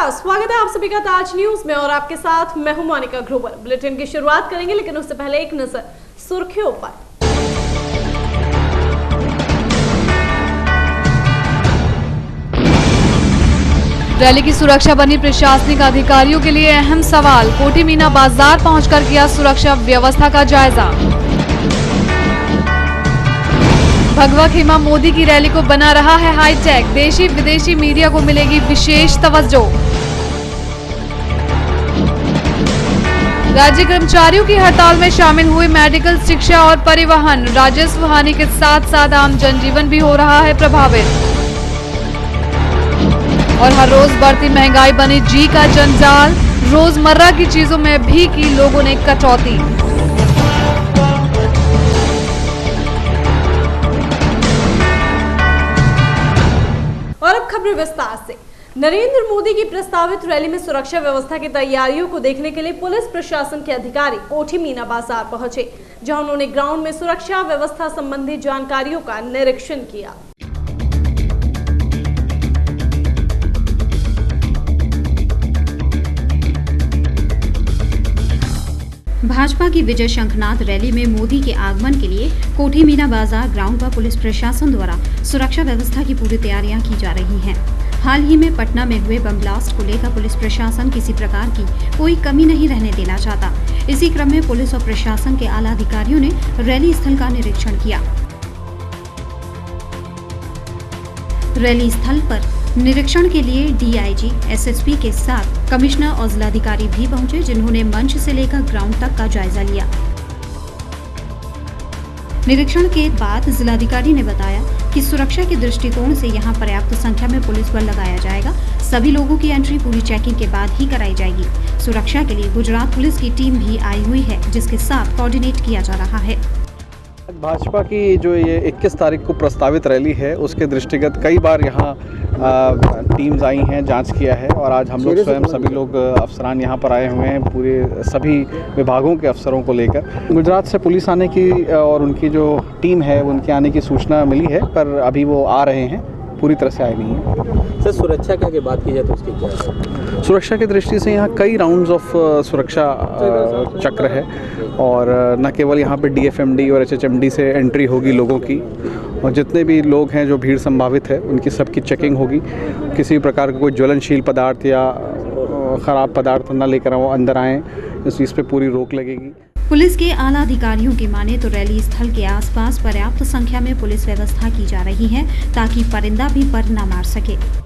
नमस्कार, स्वागत है आप सभी का ताज न्यूज में और आपके साथ मैं हूं मोनिका ग्रोवर। बुलेटिन की शुरुआत करेंगे, लेकिन उससे पहले एक नजर सुर्खियों पर। रैली की सुरक्षा बनी प्रशासनिक अधिकारियों के लिए अहम सवाल। कोठी मीना बाजार पहुंचकर किया सुरक्षा व्यवस्था का जायजा। भगवा खेमा मोदी की रैली को बना रहा है हाईटेक। देशी विदेशी मीडिया को मिलेगी विशेष तवज्जो। राज्य कर्मचारियों की हड़ताल में शामिल हुए मेडिकल, शिक्षा और परिवहन। राजस्व हानि के साथ साथ आम जनजीवन भी हो रहा है प्रभावित। और हर रोज बढ़ती महंगाई बनी जी का जंजाल। रोजमर्रा की चीजों में भी की लोगों ने कटौती। और अब खबरें विस्तार से। नरेंद्र मोदी की प्रस्तावित रैली में सुरक्षा व्यवस्था की तैयारियों को देखने के लिए पुलिस प्रशासन के अधिकारी कोठी मीना बाजार पहुंचे, जहां उन्होंने ग्राउंड में सुरक्षा व्यवस्था संबंधी जानकारियों का निरीक्षण किया। भाजपा की विजय शंखनाद रैली में मोदी के आगमन के लिए कोठी मीना बाजार ग्राउंड पर पुलिस प्रशासन द्वारा सुरक्षा व्यवस्था की पूरी तैयारियां की जा रही हैं। हाल ही में पटना में हुए बम ब्लास्ट को लेकर पुलिस प्रशासन किसी प्रकार की कोई कमी नहीं रहने देना चाहता। इसी क्रम में पुलिस और प्रशासन के आला अधिकारियों ने रैली स्थल का निरीक्षण किया। रैली स्थल पर निरीक्षण के लिए डीआईजी, एसएसपी के साथ कमिश्नर और जिलाधिकारी भी पहुंचे, जिन्होंने मंच से लेकर ग्राउंड तक का जायजा लिया। निरीक्षण के बाद जिलाधिकारी ने बताया कि सुरक्षा के दृष्टिकोण से यहां पर्याप्त संख्या में पुलिस बल लगाया जाएगा। सभी लोगों की एंट्री पूरी चेकिंग के बाद ही कराई जाएगी। सुरक्षा के लिए गुजरात पुलिस की टीम भी आई हुई है, जिसके साथ कोऑर्डिनेट किया जा रहा है। भाजपा की जो ये 21 तारीख को प्रस्तावित रैली है, उसके दृष्टिगत कई बार यहाँ टीम्स आई हैं, जांच किया है और आज हम लोग स्वयं सभी लोग अफसरान यहाँ पर आए हुए हैं, पूरे सभी विभागों के अफसरों को लेकर। गुजरात से पुलिस आने की और उनकी जो टीम है उनके आने की सूचना मिली है, पर अभी वो आ रहे हैं, पूरी तरह से आए नहीं हैं। सर, सुरक्षा की बात की जाए तो उसकी क्या है? सुरक्षा की दृष्टि से यहाँ कई राउंड्स ऑफ सुरक्षा चक्र है और न केवल यहाँ पे डीएफएमडी और एचएचएमडी से एंट्री होगी लोगों की, और जितने भी लोग हैं जो भीड़ संभावित है उनकी सबकी चेकिंग होगी। किसी प्रकार का कोई ज्वलनशील पदार्थ या ख़राब पदार्थ न लेकर वो अंदर आएँ, इस चीज़ पे पूरी रोक लगेगी। पुलिस के आला अधिकारियों की माने तो रैली स्थल के आसपास पर्याप्त संख्या में पुलिस व्यवस्था की जा रही है, ताकि परिंदा भी पर न मार सके।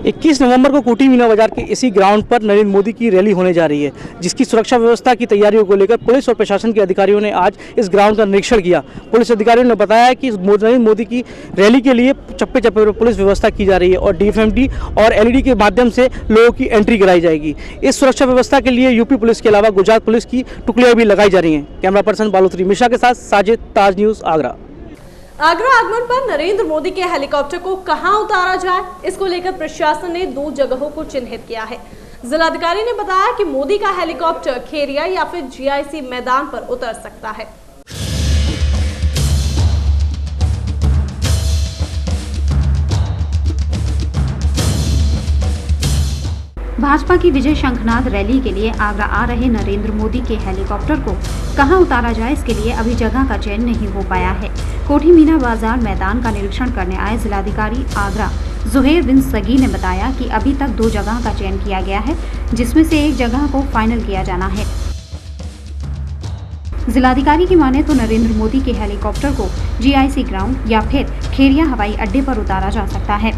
21 नवंबर को कोठी मीना बाजार के इसी ग्राउंड पर नरेंद्र मोदी की रैली होने जा रही है, जिसकी सुरक्षा व्यवस्था की तैयारियों को लेकर पुलिस और प्रशासन के अधिकारियों ने आज इस ग्राउंड का निरीक्षण किया। पुलिस अधिकारियों ने बताया कि नरेंद्र मोदी की रैली के लिए चप्पे चप्पे पर पुलिस व्यवस्था की जा रही है और डीएफएमडी और एलईडी के माध्यम से लोगों की एंट्री कराई जाएगी। इस सुरक्षा व्यवस्था के लिए यूपी पुलिस के अलावा गुजरात पुलिस की टुकड़ियां भी लगाई जा रही हैं। कैमरा पर्सन बालूत्री मिश्रा के साथ साजिद, ताज न्यूज़, आगरा। आगरा आगमन पर नरेंद्र मोदी के हेलीकॉप्टर को कहां उतारा जाए, इसको लेकर प्रशासन ने 2 जगहों को चिन्हित किया है। जिलाधिकारी ने बताया कि मोदी का हेलीकॉप्टर खेरिया या फिर जीआईसी मैदान पर उतर सकता है। भाजपा की विजय शंखनाद रैली के लिए आगरा आ रहे नरेंद्र मोदी के हेलीकॉप्टर को कहां उतारा जाए, इसके लिए अभी जगह का चयन नहीं हो पाया है। कोठी मीना बाजार मैदान का निरीक्षण करने आए जिलाधिकारी आगरा जुहैर बिन सगी ने बताया कि अभी तक 2 जगह का चयन किया गया है, जिसमें से एक जगह को फाइनल किया जाना है। जिलाधिकारी की माने तो नरेंद्र मोदी के हेलीकॉप्टर को जीआईसी ग्राउंड या फिर खेरिया हवाई अड्डे पर उतारा जा सकता है।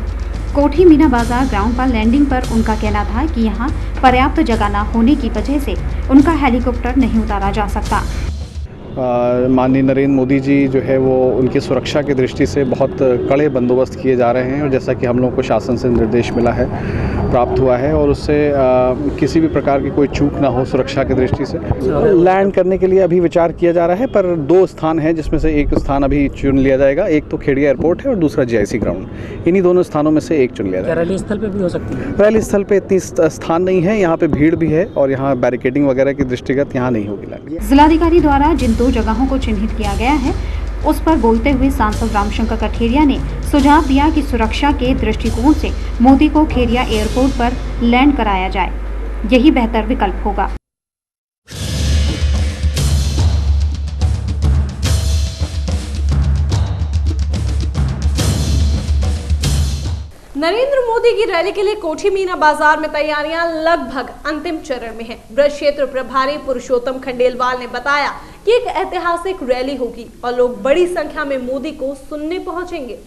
कोठी मीना बाजार ग्राउंड पर लैंडिंग पर उनका कहना था कि यहां पर्याप्त जगह न होने की वजह से उनका हेलीकॉप्टर नहीं उतारा जा सकता। माननीय नरेंद्र मोदी जी जो है वो उनकी सुरक्षा की दृष्टि से बहुत कड़े बंदोबस्त किए जा रहे हैं और जैसा कि हम लोगों को शासन से निर्देश मिला है, प्राप्त हुआ है और उससे किसी भी प्रकार की कोई चूक ना हो सुरक्षा की दृष्टि से लैंड करने के लिए अभी विचार किया जा रहा है। पर 2 स्थान हैं जिसमें से एक स्थान अभी चुन लिया जाएगा। एक तो खेड़िया एयरपोर्ट है और दूसरा जीआईसी ग्राउंड। इन्हीं दोनों स्थानों में से एक चुन लिया जाएगा। रैली स्थल पे भी हो सकती है? रैली स्थल पे इतनी स्थान नहीं है, यहाँ पे भीड़ भी है और यहाँ बैरिकेडिंग वगैरह की दृष्टिगत यहाँ नहीं होगी। जिलाधिकारी द्वारा जिन 2 जगहों को चिन्हित किया गया है, उस पर बोलते हुए सांसद रामशंकर कठेरिया ने सुझाव दिया कि सुरक्षा के दृष्टिकोण से मोदी को खेरिया एयरपोर्ट पर लैंड कराया जाए, यही बेहतर विकल्प होगा। नरेंद्र मोदी की रैली के लिए कोठी मीना बाजार में तैयारियां लगभग अंतिम चरण में हैं। ब्रज क्षेत्र प्रभारी पुरुषोत्तम खंडेलवाल ने बताया कि एक ऐतिहासिक रैली होगी और लोग बड़ी संख्या में मोदी को सुनने पहुंचेंगे।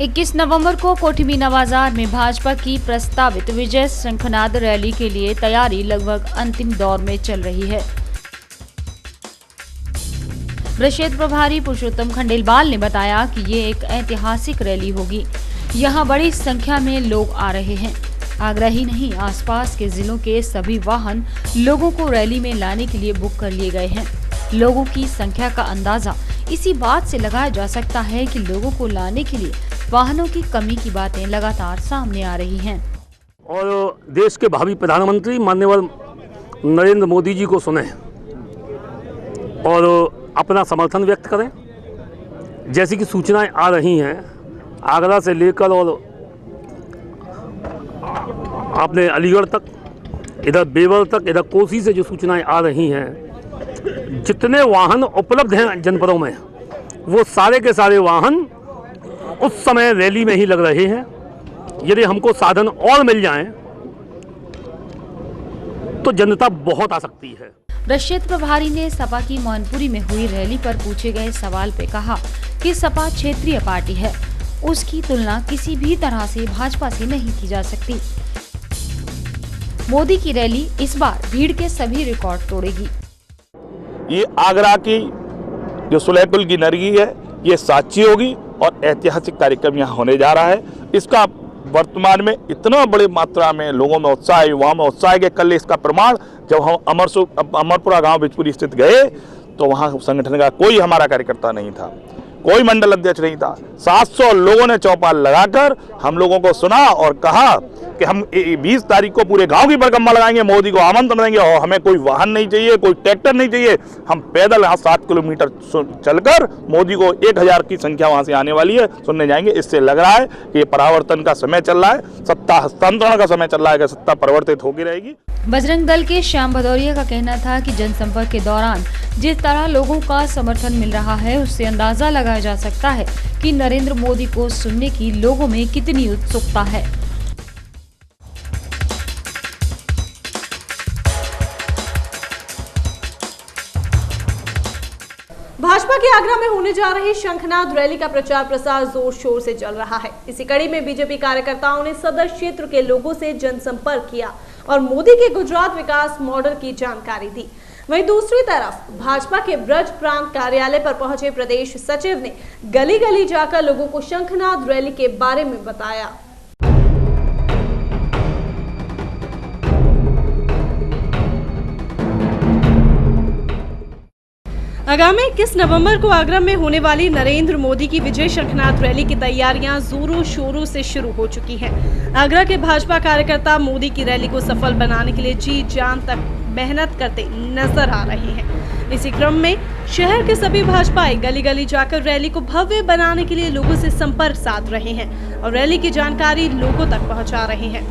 इक्कीस नवंबर को कोठी मीना बाजार में भाजपा की प्रस्तावित विजय शंखनाद रैली के लिए तैयारी लगभग अंतिम दौर में चल रही है। ब्रज क्षेत्र प्रभारी पुरुषोत्तम खंडेलवाल ने बताया कि ये एक ऐतिहासिक रैली होगी। यहाँ बड़ी संख्या में लोग आ रहे हैं। आगरा ही नहीं, आसपास के जिलों के सभी वाहन लोगों को रैली में लाने के लिए बुक कर लिए गए हैं। लोगों की संख्या का अंदाजा इसी बात से लगाया जा सकता है कि लोगों को लाने के लिए वाहनों की कमी की बातें लगातार सामने आ रही हैं। और देश के भावी प्रधानमंत्री माननीय नरेंद्र मोदी जी को सुने और अपना समर्थन व्यक्त करें। जैसी कि सूचनाएं आ रही हैं आगरा से लेकर और अपने अलीगढ़ तक, इधर बेवर तक, इधर कोसी से जो सूचनाएं आ रही हैं, जितने वाहन उपलब्ध हैं जनपदों में वो सारे के सारे वाहन उस समय रैली में ही लग रहे हैं। यदि हमको साधन और मिल जाएं तो जनता बहुत आ सकती है। ब्रज क्षेत्र प्रभारी ने सपा की मौनपुरी में हुई रैली पर पूछे गए सवाल पे कहा कि सपा क्षेत्रीय पार्टी है, उसकी तुलना किसी भी तरह से भाजपा से नहीं की जा सकती। मोदी की रैली इस बार भीड़ के सभी रिकॉर्ड तोड़ेगी। ये आगरा की जो सुलेपुल की नरगी है, ये साक्षी होगी और ऐतिहासिक कार्यक्रम यहाँ होने जा रहा है। इसका वर्तमान में इतना बड़ी मात्रा में लोगों में उत्साह, युवाओं में उत्साह है। कल इसका प्रमाण जब हम अमरपुरा गांव बिजपुरी स्थित गए तो वहां संगठन का कोई हमारा कार्यकर्ता नहीं था, कोई मंडल अध्यक्ष नहीं था। 700 लोगों ने चौपाल लगाकर हम लोगों को सुना और कहा कि हम 20 तारीख को पूरे गांव की परिक्रमा लगाएंगे, मोदी को आमंत्रण देंगे और हमें कोई वाहन नहीं चाहिए, कोई ट्रैक्टर नहीं चाहिए। हम पैदल यहाँ 7 किलोमीटर चलकर मोदी को 1000 की संख्या वहां से आने वाली है सुनने जाएंगे। इससे लग रहा है कि ये परावर्तन का समय चल रहा है, सत्ता हस्तांतरण का समय चल रहा है कि सत्ता परिवर्तित होगी रहेगी। बजरंग दल के श्याम भदौरिया का कहना था कि जनसंपर्क के दौरान जिस तरह लोगों का समर्थन मिल रहा है उससे अंदाजा लगाया जा सकता है कि नरेंद्र मोदी को सुनने की लोगों में कितनी उत्सुकता है। भाजपा के आगरा में होने जा रही शंखनाद रैली का प्रचार प्रसार जोर शोर से चल रहा है। इसी कड़ी में बीजेपी कार्यकर्ताओं ने सदर क्षेत्र के लोगों से जनसंपर्क किया और मोदी के गुजरात विकास मॉडल की जानकारी दी। वहीं दूसरी तरफ भाजपा के ब्रज प्रांत कार्यालय पर पहुंचे प्रदेश सचिव ने गली गली जाकर लोगों को शंखनाद रैली के बारे में बताया। आगामी 21 नवंबर को आगरा में होने वाली नरेंद्र मोदी की विजय शंखनाद रैली की तैयारियां जोरों शोरों से शुरू हो चुकी हैं। आगरा के भाजपा कार्यकर्ता मोदी की रैली को सफल बनाने के लिए जी जान तक मेहनत करते नजर आ रहे हैं। इसी क्रम में शहर के सभी भाजपाई गली गली जाकर रैली को भव्य बनाने के लिए लोगों से संपर्क साध रहे हैं और रैली की जानकारी लोगों तक पहुंचा रहे हैं।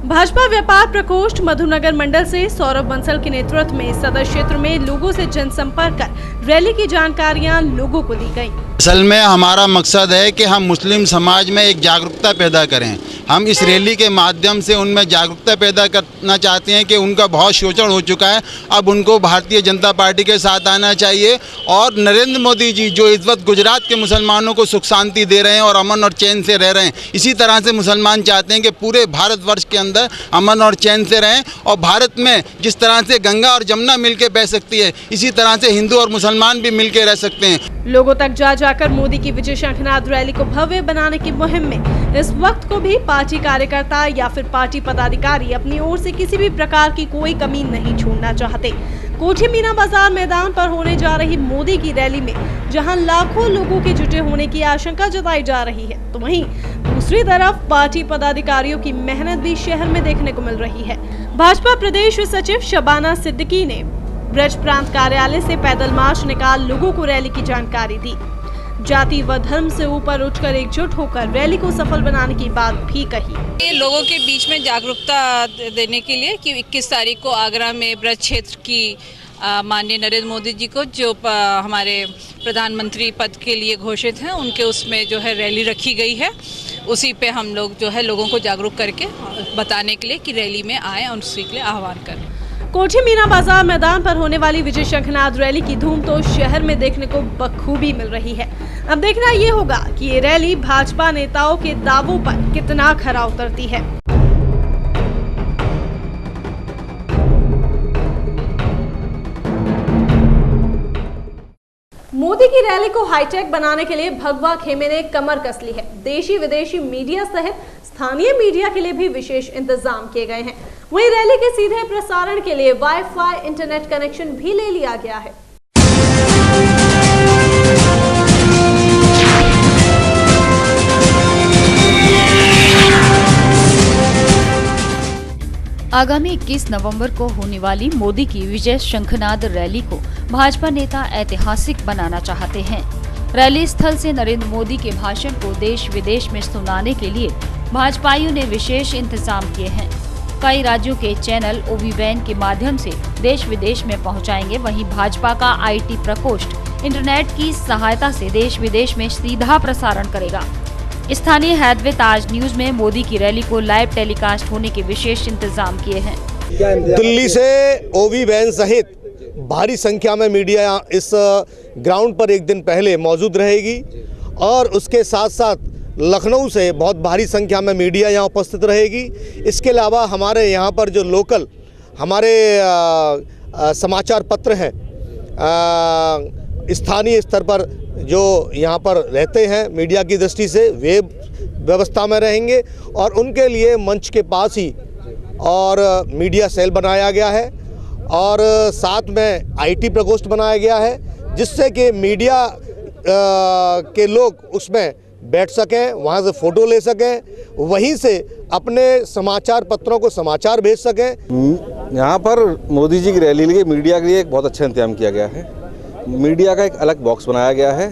भाजपा व्यापार प्रकोष्ठ मधुनगर मंडल से सौरभ बंसल के नेतृत्व में सदर क्षेत्र में लोगों से जनसंपर्क कर रैली की जानकारियां लोगों को दी गई। असल में हमारा मकसद है कि हम मुस्लिम समाज में एक जागरूकता पैदा करें। हम इस रैली के माध्यम से उनमें जागरूकता पैदा करना चाहते हैं कि उनका बहुत शोषण हो चुका है, अब उनको भारतीय जनता पार्टी के साथ आना चाहिए। और नरेंद्र मोदी जी जो इस वक्त गुजरात के मुसलमानों को सुख शांति दे रहे हैं और अमन और चैन से रह रहे हैं, इसी तरह से मुसलमान चाहते हैं कि पूरे भारतवर्ष के अंदर अमन और चैन से रहें। और भारत में जिस तरह से गंगा और जमुना मिलकर बह सकती है, इसी तरह से हिंदू और मुसलमान भी मिलकर रह सकते हैं। लोगों तक जा जाकर मोदी की विजय शंखनाद रैली को भव्य बनाने की मुहिम में इस वक्त को भी पार्टी कार्यकर्ता या फिर पार्टी पदाधिकारी अपनी ओर से किसी भी प्रकार की कोई कमी नहीं छोड़ना चाहते। कोठी मीना बाजार मैदान पर होने जा रही मोदी की रैली में जहां लाखों लोगों के जुटे होने की आशंका जताई जा रही है, तो वहीं दूसरी तरफ पार्टी पदाधिकारियों की मेहनत भी शहर में देखने को मिल रही है। भाजपा प्रदेश सचिव शबाना सिद्दीकी ने ब्रज प्रांत कार्यालय से पैदल मार्च निकाल लोगों को रैली की जानकारी दी। जाति व धर्म से ऊपर उठकर एकजुट होकर रैली को सफल बनाने की बात भी कही। लोगों के बीच में जागरूकता देने के लिए कि 21 तारीख को आगरा में ब्रज क्षेत्र की माननीय नरेंद्र मोदी जी को जो हमारे प्रधानमंत्री पद के लिए घोषित हैं, उनके उसमें जो है रैली रखी गई है। उसी पे हम लोग जो है लोगों को जागरूक करके बताने के लिए कि रैली में आए और उसी के लिए आह्वान करें। कोठी मीना बाजार मैदान पर होने वाली विजय शंखनाद रैली की धूम तो शहर में देखने को बखूबी मिल रही है। अब देखना ये होगा कि ये रैली भाजपा नेताओं के दावों पर कितना खरा उतरती है। मोदी की रैली को हाईटेक बनाने के लिए भगवा खेमे ने कमर कस ली है। देशी विदेशी मीडिया सहित स्थानीय मीडिया के लिए भी विशेष इंतजाम किए गए हैं। वहीं रैली के सीधे प्रसारण के लिए वाईफाई इंटरनेट कनेक्शन भी ले लिया गया है। आगामी 21 नवंबर को होने वाली मोदी की विजय शंखनाद रैली को भाजपा नेता ऐतिहासिक बनाना चाहते हैं। रैली स्थल से नरेंद्र मोदी के भाषण को देश विदेश में सुनाने के लिए भाजपाइयों ने विशेष इंतजाम किए हैं। कई राज्यों के चैनल ओवी वैन के माध्यम से देश विदेश में पहुंचाएंगे। वहीं भाजपा का आईटी प्रकोष्ठ इंटरनेट की सहायता से देश विदेश में सीधा प्रसारण करेगा। स्थानीय हैदवे ताज न्यूज में मोदी की रैली को लाइव टेलीकास्ट होने के विशेष इंतजाम किए हैं। दिल्ली से ओवी वैन सहित भारी संख्या में मीडिया इस ग्राउंड पर एक दिन पहले मौजूद रहेगी और उसके साथ साथ लखनऊ से बहुत भारी संख्या में मीडिया यहाँ उपस्थित रहेगी। इसके अलावा हमारे यहाँ पर जो लोकल हमारे समाचार पत्र हैं, स्थानीय स्तर पर जो यहाँ पर रहते हैं मीडिया की दृष्टि से, वे व्यवस्था में रहेंगे और उनके लिए मंच के पास ही और मीडिया सेल बनाया गया है और साथ में आईटी प्रकोष्ठ बनाया गया है, जिससे कि मीडिया के लोग उसमें बैठ सकें, वहाँ से फ़ोटो ले सकें, वहीं से अपने समाचार पत्रों को समाचार भेज सकें। यहाँ पर मोदी जी की रैली के लिए मीडिया के लिए एक बहुत अच्छा इंतजाम किया गया है। मीडिया का एक अलग बॉक्स बनाया गया है।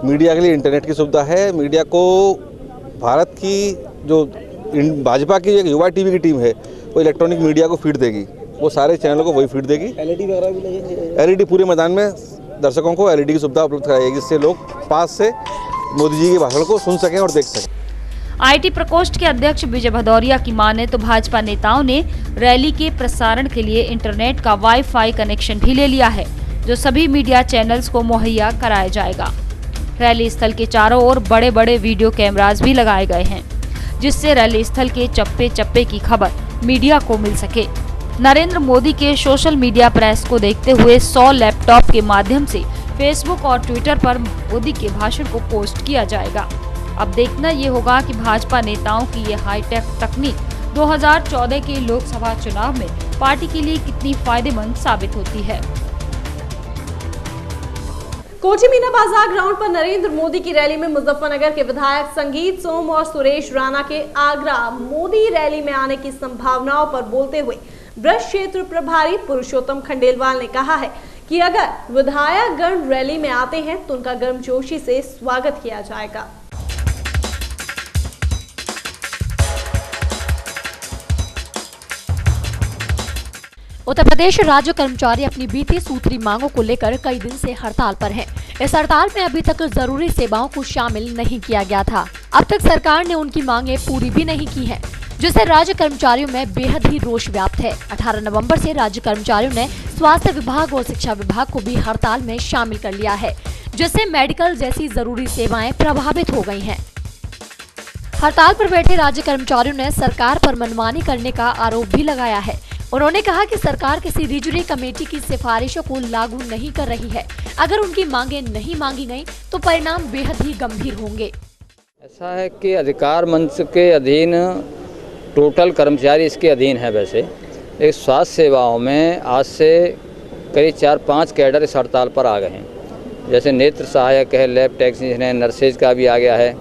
मीडिया के लिए इंटरनेट की सुविधा है। मीडिया को भारत की जो भाजपा की एक युवा टीवी की टीम है, वो इलेक्ट्रॉनिक मीडिया को फीड देगी। वो सारे चैनलों को वही फीड देगी। एलईडी वगैरह भी लगेंगे। एलईडी पूरे मैदान में दर्शकों को एलईडी की सुविधा उपलब्ध कराएगी, जिससे लोग पास से मोदी जी के भाषण को सुन सकें और देख सकें। आईटी प्रकोष्ठ के अध्यक्ष विजय भदौरिया की माने तो भाजपा नेताओं ने रैली के प्रसारण के लिए इंटरनेट का वाईफाई कनेक्शन भी ले लिया है, जो सभी मीडिया चैनल्स को मुहैया कराया जाएगा। रैली स्थल के चारों ओर बड़े बड़े वीडियो कैमरास भी लगाए गए हैं, जिससे रैली स्थल के चप्पे चप्पे की खबर मीडिया को मिल सके। नरेंद्र मोदी के सोशल मीडिया प्रेस को देखते हुए 100 लैपटॉप के माध्यम से फेसबुक और ट्विटर पर मोदी के भाषण को पोस्ट किया जाएगा। अब देखना ये होगा कि भाजपा नेताओं की ये हाईटेक तकनीक 2014 के लोकसभा चुनाव में पार्टी के लिए कितनी फायदेमंद साबित होती है। कोठी मीना बाजार ग्राउंड पर नरेंद्र मोदी की रैली में मुजफ्फरनगर के विधायक संगीत सोम और सुरेश राणा के आगरा मोदी रैली में आने की संभावनाओं पर बोलते हुए ब्रज क्षेत्र प्रभारी पुरुषोत्तम खंडेलवाल ने कहा है कि अगर विधायक गण रैली में आते हैं तो उनका गर्मजोशी से स्वागत किया जाएगा। उत्तर प्रदेश राज्य कर्मचारी अपनी बीती सूत्री मांगों को लेकर कई दिन से हड़ताल पर हैं। इस हड़ताल में अभी तक जरूरी सेवाओं को शामिल नहीं किया गया था। अब तक सरकार ने उनकी मांगें पूरी भी नहीं की हैं, जिससे राज्य कर्मचारियों में बेहद ही रोष व्याप्त है। 18 नवंबर से राज्य कर्मचारियों ने स्वास्थ्य विभाग और शिक्षा विभाग को भी हड़ताल में शामिल कर लिया है, जिससे मेडिकल जैसी जरूरी सेवाएं प्रभावित हो गई हैं। हड़ताल पर बैठे राज्य कर्मचारियों ने सरकार पर मनमानी करने का आरोप भी लगाया है। उन्होंने कहा कि सरकार किसी रिजरी कमेटी की सिफारिशों को लागू नहीं कर रही है। अगर उनकी मांगे नहीं मांगी गई तो परिणाम बेहद ही गंभीर होंगे। ऐसा है कि अधिकार मंच के अधीन टोटल कर्मचारी इसके अधीन है। वैसे एक स्वास्थ्य सेवाओं में आज से करीब 4-5 कैडर इस हड़ताल पर आ गए हैं। जैसे नेत्र सहायक है, लैब टेक्नीशियन है, नर्सेज का भी आ गया है,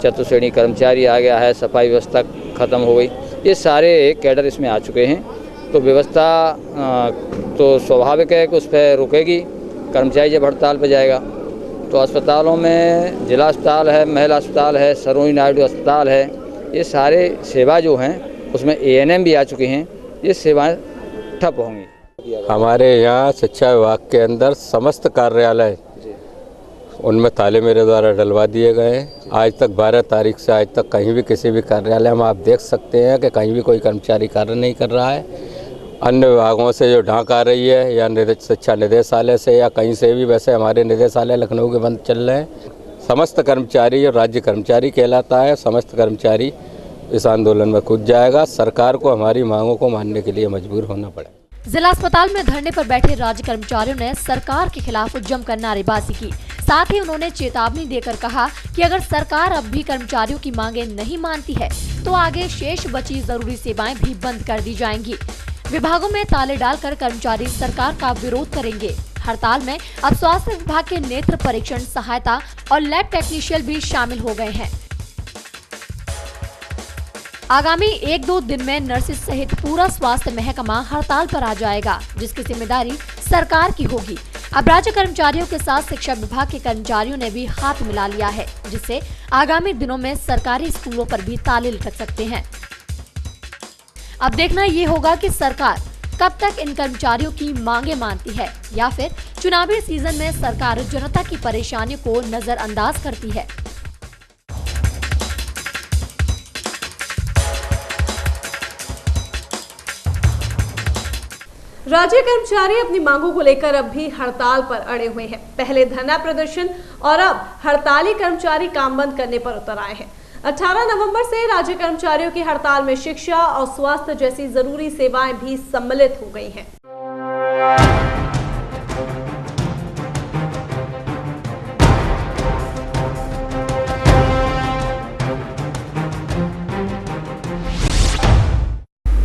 चतुश्रेणी कर्मचारी आ गया है, सफाई व्यवस्था ख़त्म हो गई, ये सारे कैडर इसमें आ चुके हैं। तो व्यवस्था तो स्वाभाविक है कि उस पर रुकेगी, कर्मचारी जब हड़ताल पर जाएगा। तो अस्पतालों में जिला अस्पताल है, महिला अस्पताल है, सरोजिनी नायडू अस्पताल है, ये सारे सेवा जो हैं उसमें ANM भी आ चुके हैं, ये सेवाएं ठप होंगी। हमारे यहाँ शिक्षा विभाग के अंदर समस्त कार्यालय उनमें ताले मेरे द्वारा डलवा दिए गए हैं। आज तक 12 तारीख से आज तक कहीं भी किसी भी कार्यालय में आप देख सकते हैं कि कहीं भी कोई कर्मचारी कार्य नहीं कर रहा है। अन्य विभागों से जो डांक आ रही है या शिक्षा निदेशालय से या कहीं से भी, वैसे हमारे निदेशालय लखनऊ के बंद चल रहे हैं। समस्त कर्मचारी और राज्य कर्मचारी कहलाता है, समस्त कर्मचारी इस आंदोलन में कूद जाएगा। सरकार को हमारी मांगों को मानने के लिए मजबूर होना पड़े। जिला अस्पताल में धरने पर बैठे राज्य कर्मचारियों ने सरकार के खिलाफ जमकर नारेबाजी की। साथ ही उन्होंने चेतावनी देकर कहा कि अगर सरकार अब भी कर्मचारियों की मांगे नहीं मानती है तो आगे शेष बची जरूरी सेवाएं भी बंद कर दी जाएंगी। विभागों में ताले डालकर कर्मचारी सरकार का विरोध करेंगे। हड़ताल में अब स्वास्थ्य विभाग के नेत्र परीक्षण सहायता और लैब टेक्नीशियन भी शामिल हो गए हैं। आगामी 1-2 दिन में नर्सेज सहित पूरा स्वास्थ्य महकमा हड़ताल पर आ जाएगा, जिसकी जिम्मेदारी सरकार की होगी। अब राज्य कर्मचारियों के साथ शिक्षा विभाग के कर्मचारियों ने भी हाथ मिला लिया है, जिससे आगामी दिनों में सरकारी स्कूलों पर भी ताले लटक सकते हैं। अब देखना ये होगा कि सरकार कब तक इन कर्मचारियों की मांगे मानती है या फिर चुनावी सीजन में सरकार जनता की परेशानियों को नजरअंदाज करती है। राज्य कर्मचारी अपनी मांगों को लेकर अब भी हड़ताल पर अड़े हुए हैं। पहले धरना प्रदर्शन और अब हड़ताली कर्मचारी काम बंद करने पर उतर आए हैं। 18 नवंबर से राज्य कर्मचारियों की हड़ताल में शिक्षा और स्वास्थ्य जैसी जरूरी सेवाएं भी सम्मिलित हो गई हैं।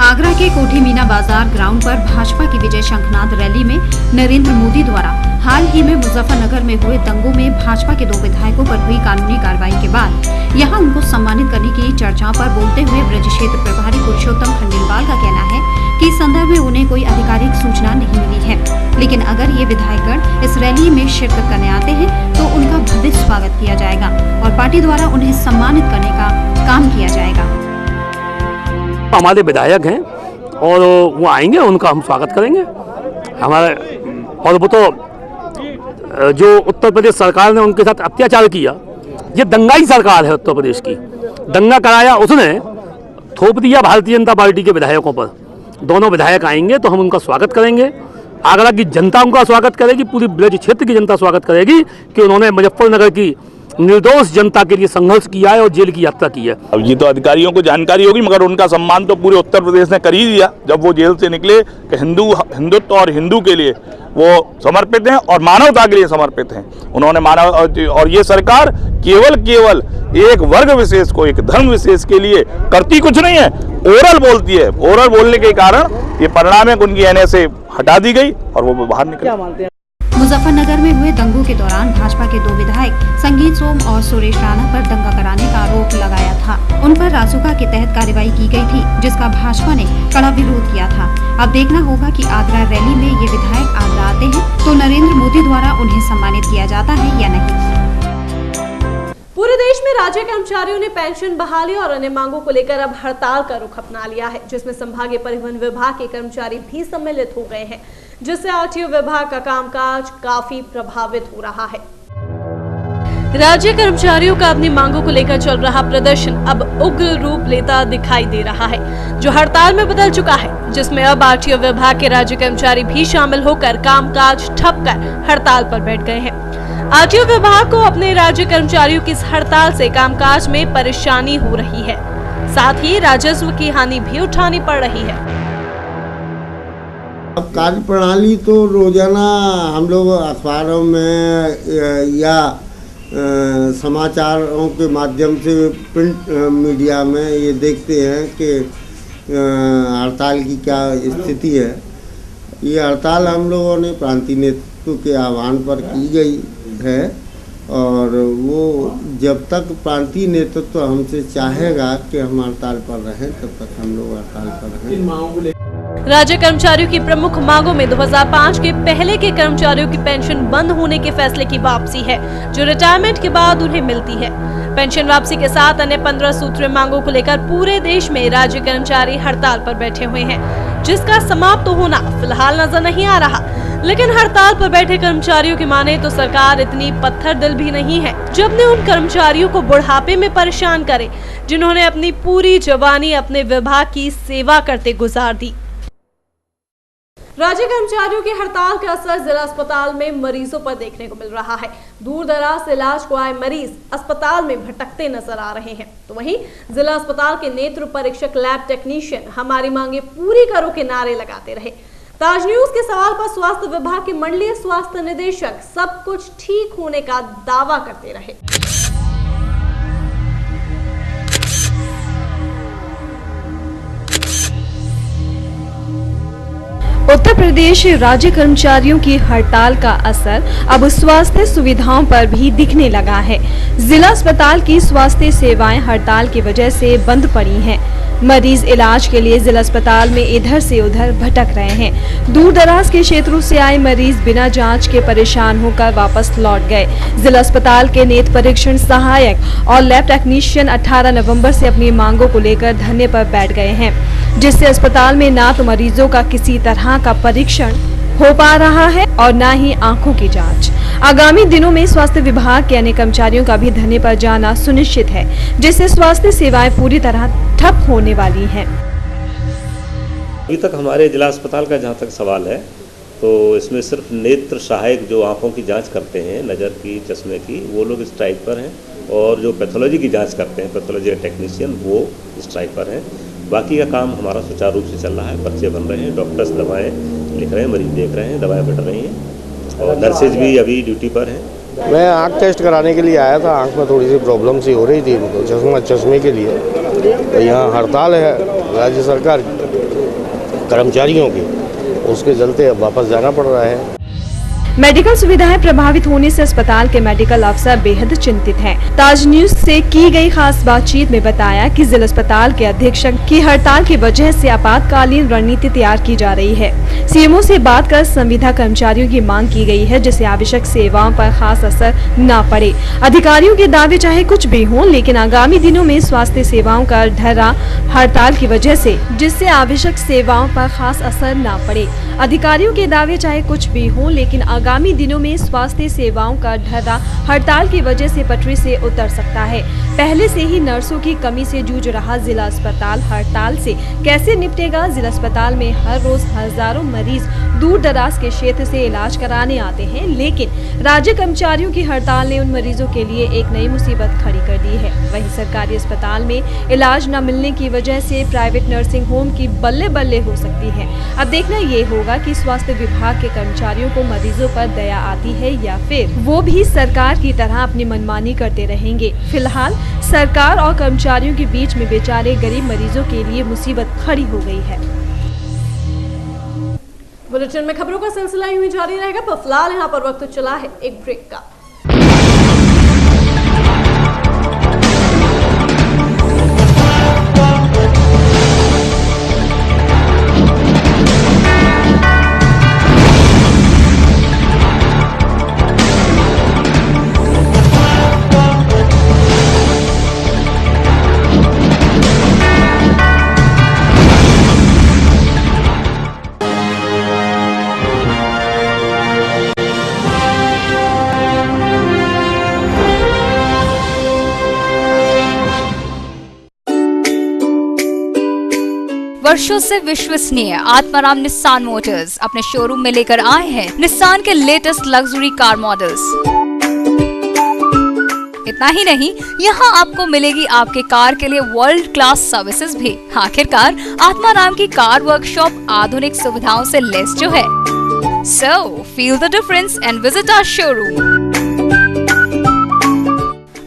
आगरा के कोठी मीना बाजार ग्राउंड पर भाजपा की विजय शंखनाद रैली में नरेंद्र मोदी द्वारा हाल ही में मुजफ्फरनगर में हुए दंगों में भाजपा के 2 विधायकों पर हुई कानूनी कार्रवाई के बाद यहां उनको सम्मानित करने की चर्चा पर बोलते हुए ब्रज क्षेत्र प्रभारी पुरुषोत्तम खंडेलवाल का कहना है कि इस संदर्भ में उन्हें कोई आधिकारिक सूचना नहीं मिली है, लेकिन अगर ये विधायकगण इस रैली में शिरकत करने आते हैं तो उनका भव्य स्वागत किया जाएगा और पार्टी द्वारा उन्हें सम्मानित करने का काम किया जाएगा। हमारे विधायक हैं और वो आएंगे, उनका हम स्वागत करेंगे। हमारे और वो तो जो उत्तर प्रदेश सरकार ने उनके साथ अत्याचार किया, ये दंगाई सरकार है उत्तर प्रदेश की। दंगा कराया उसने, थोप दिया भारतीय जनता पार्टी के विधायकों पर। दोनों विधायक आएंगे तो हम उनका स्वागत करेंगे। आगरा की जनता उनका स्वागत करेगी, पूरी ब्रज क्षेत्र की जनता स्वागत करेगी कि उन्होंने मुजफ्फरनगर की निर्दोष जनता के लिए संघर्ष किया है और जेल की यात्रा की है। अब ये तो अधिकारियों को जानकारी होगी, मगर उनका सम्मान तो पूरे उत्तर प्रदेश ने कर ही दिया जब वो जेल से निकले कि हिंदुत्व और हिंदू के लिए वो समर्पित हैं और मानवता के लिए समर्पित हैं। उन्होंने मानव और ये सरकार केवल एक वर्ग विशेष को, एक धर्म विशेष के लिए करती कुछ नहीं है, ओरल बोलती है। ओरल बोलने के कारण ये परिणाम है कि उनकी एनए से हटा दी गई और वो बाहर निकले। मुजफ्फरनगर में हुए दंगों के दौरान भाजपा के 2 विधायक संगीत सोम और सुरेश राणा पर दंगा कराने का आरोप लगाया था। उन पर रासुका के तहत कार्रवाई की गई थी, जिसका भाजपा ने कड़ा विरोध किया था। अब देखना होगा कि आगरा रैली में ये विधायक आगरा आते हैं तो नरेंद्र मोदी द्वारा उन्हें सम्मानित किया जाता है या नहीं। पूरे देश में राज्य कर्मचारियों ने पेंशन बहाली और अन्य मांगों को लेकर अब हड़ताल का रुख अपना लिया है, जिसमें संभागीय परिवहन विभाग के कर्मचारी भी सम्मिलित हो गए हैं, जिससे आरटीओ विभाग का कामकाज काफी प्रभावित हो रहा है। राज्य कर्मचारियों का अपनी मांगों को लेकर चल रहा प्रदर्शन अब उग्र रूप लेता दिखाई दे रहा है, जो हड़ताल में बदल चुका है, जिसमें अब आरटीओ विभाग के राज्य कर्मचारी भी शामिल होकर कामकाज ठप कर हड़ताल पर बैठ गए हैं। आरटीओ विभाग को अपने राज्य कर्मचारियों की इस हड़ताल से कामकाज में परेशानी हो रही है, साथ ही राजस्व की हानि भी उठानी पड़ रही है। अब कार्य प्रणाली तो रोजाना हम लोग अखबारों में या समाचारों के माध्यम से प्रिंट मीडिया में ये देखते हैं कि हड़ताल की क्या स्थिति है। ये हड़ताल हम लोगों ने प्रांतीय नेतृत्व के आह्वान पर की गई है और वो जब तक प्रांतीय नेतृत्व हमसे चाहेगा कि हम हड़ताल पर रहें तब तक हम लोग हड़ताल पर रहें। राज्य कर्मचारियों की प्रमुख मांगों में 2005 के पहले के कर्मचारियों की पेंशन बंद होने के फैसले की वापसी है, जो रिटायरमेंट के बाद उन्हें मिलती है। पेंशन वापसी के साथ अन्य 15 सूत्रीय मांगों को लेकर पूरे देश में राज्य कर्मचारी हड़ताल पर बैठे हुए हैं, जिसका समाप्त होना फिलहाल नजर नहीं आ रहा। लेकिन हड़ताल पर बैठे कर्मचारियों की माने तो सरकार इतनी पत्थर दिल भी नहीं है जो अपने उन कर्मचारियों को बुढ़ापे में परेशान करे जिन्होंने अपनी पूरी जवानी अपने विभाग की सेवा करते गुजार दी। राज्य कर्मचारियों की हड़ताल का असर जिला अस्पताल में मरीजों पर देखने को मिल रहा है। दूर दराज से इलाज को आए मरीज अस्पताल में भटकते नजर आ रहे हैं, तो वहीं जिला अस्पताल के नेत्र परीक्षक लैब टेक्नीशियन हमारी मांगे पूरी करो के नारे लगाते रहे। ताज न्यूज के सवाल पर स्वास्थ्य विभाग के मंडलीय स्वास्थ्य निदेशक सब कुछ ठीक होने का दावा करते रहे। उत्तर प्रदेश राज्य कर्मचारियों की हड़ताल का असर अब स्वास्थ्य सुविधाओं पर भी दिखने लगा है। जिला अस्पताल की स्वास्थ्य सेवाएं हड़ताल की वजह से बंद पड़ी हैं। मरीज इलाज के लिए जिला अस्पताल में इधर से उधर भटक रहे हैं। दूर दराज के क्षेत्रों से आए मरीज बिना जांच के परेशान होकर वापस लौट गए। जिला अस्पताल के नेत्र परीक्षण सहायक और लैब टेक्नीशियन 18 नवंबर से अपनी मांगों को लेकर धरने पर बैठ गए हैं, जिससे अस्पताल में ना तो मरीजों का किसी तरह का परीक्षण हो पा रहा है और न ही आंखों की जांच। आगामी दिनों में स्वास्थ्य विभाग के अन्य कर्मचारियों का भी धरने पर जाना सुनिश्चित है, जिससे स्वास्थ्य सेवाएं पूरी तरह ठप होने वाली हैं। अभी तक हमारे जिला अस्पताल का जहां तक सवाल है तो इसमें सिर्फ नेत्र सहायक जो आंखों की जांच करते हैं, नज़र की, चश्मे की, वो लोग स्ट्राइक पर हैं और जो पैथोलॉजी की जाँच करते हैं, पैथोलॉजी टेक्नीशियन, वो स्ट्राइक पर हैं। बाकी का काम हमारा सुचारू रूप से चल रहा है। पर्चे बन रहे हैं, डॉक्टर्स दवाएं लिख रहे हैं, मरीज देख रहे हैं, दवाएं बट रही हैं और नर्सेज भी अभी ड्यूटी पर हैं। मैं आँख टेस्ट कराने के लिए आया था। आँख में थोड़ी सी प्रॉब्लम सी हो रही थी उनको, चश्मे के लिए। तो यहाँ हड़ताल है राज्य सरकार कर्मचारियों की, उसके चलते अब वापस जाना पड़ रहा है। मेडिकल सुविधाएं प्रभावित होने से अस्पताल के मेडिकल अफसर बेहद चिंतित हैं। ताज न्यूज से की गई खास बातचीत में बताया कि जिला अस्पताल के अधीक्षक की हड़ताल की वजह से आपातकालीन रणनीति तैयार की जा रही है। सीएमओ से बात कर संविदा कर्मचारियों की मांग की गई है, जिससे आवश्यक सेवाओं पर खास असर न पड़े। अधिकारियों के दावे चाहे कुछ भी हों, लेकिन आगामी दिनों में स्वास्थ्य सेवाओं का ढर्रा हड़ताल की वजह से, जिससे आवश्यक सेवाओं पर खास असर न पड़े। अधिकारियों के दावे चाहे कुछ भी हों, लेकिन आगामी दिनों में स्वास्थ्य सेवाओं का ढर्रा हड़ताल की वजह से पटरी से उतर सकता है। पहले से ही नर्सों की कमी से जूझ रहा जिला अस्पताल हड़ताल से कैसे निपटेगा? जिला अस्पताल में हर रोज हजारों मरीज दूर दराज के क्षेत्र से इलाज कराने आते हैं, लेकिन राज्य कर्मचारियों की हड़ताल ने उन मरीजों के लिए एक नई मुसीबत खड़ी कर दी है। वहीं सरकारी अस्पताल में इलाज न मिलने की वजह से प्राइवेट नर्सिंग होम की बल्ले बल्ले हो सकती है। अब देखना ये होगा कि स्वास्थ्य विभाग के कर्मचारियों को मरीजों पर दया आती है या फिर वो भी सरकार की तरह अपनी मनमानी करते रहेंगे। फिलहाल सरकार और कर्मचारियों के बीच में बेचारे गरीब मरीजों के लिए मुसीबत खड़ी हो गई है। बुलेटिन में खबरों का सिलसिला यूं ही जारी रहेगा, पर फिलहाल यहाँ पर वक्त चला है एक ब्रेक का। वर्षों से विश्वसनीय आत्माराम निस्सान मोटर्स अपने शोरूम में लेकर आए हैं निस्सान के लेटेस्ट लग्जरी कार मॉडल्स। इतना ही नहीं, यहाँ आपको मिलेगी आपके कार के लिए वर्ल्ड क्लास सर्विसेज भी। आखिरकार आत्माराम की कार वर्कशॉप आधुनिक सुविधाओं से लैस जो है। So feel the difference and visit our showroom.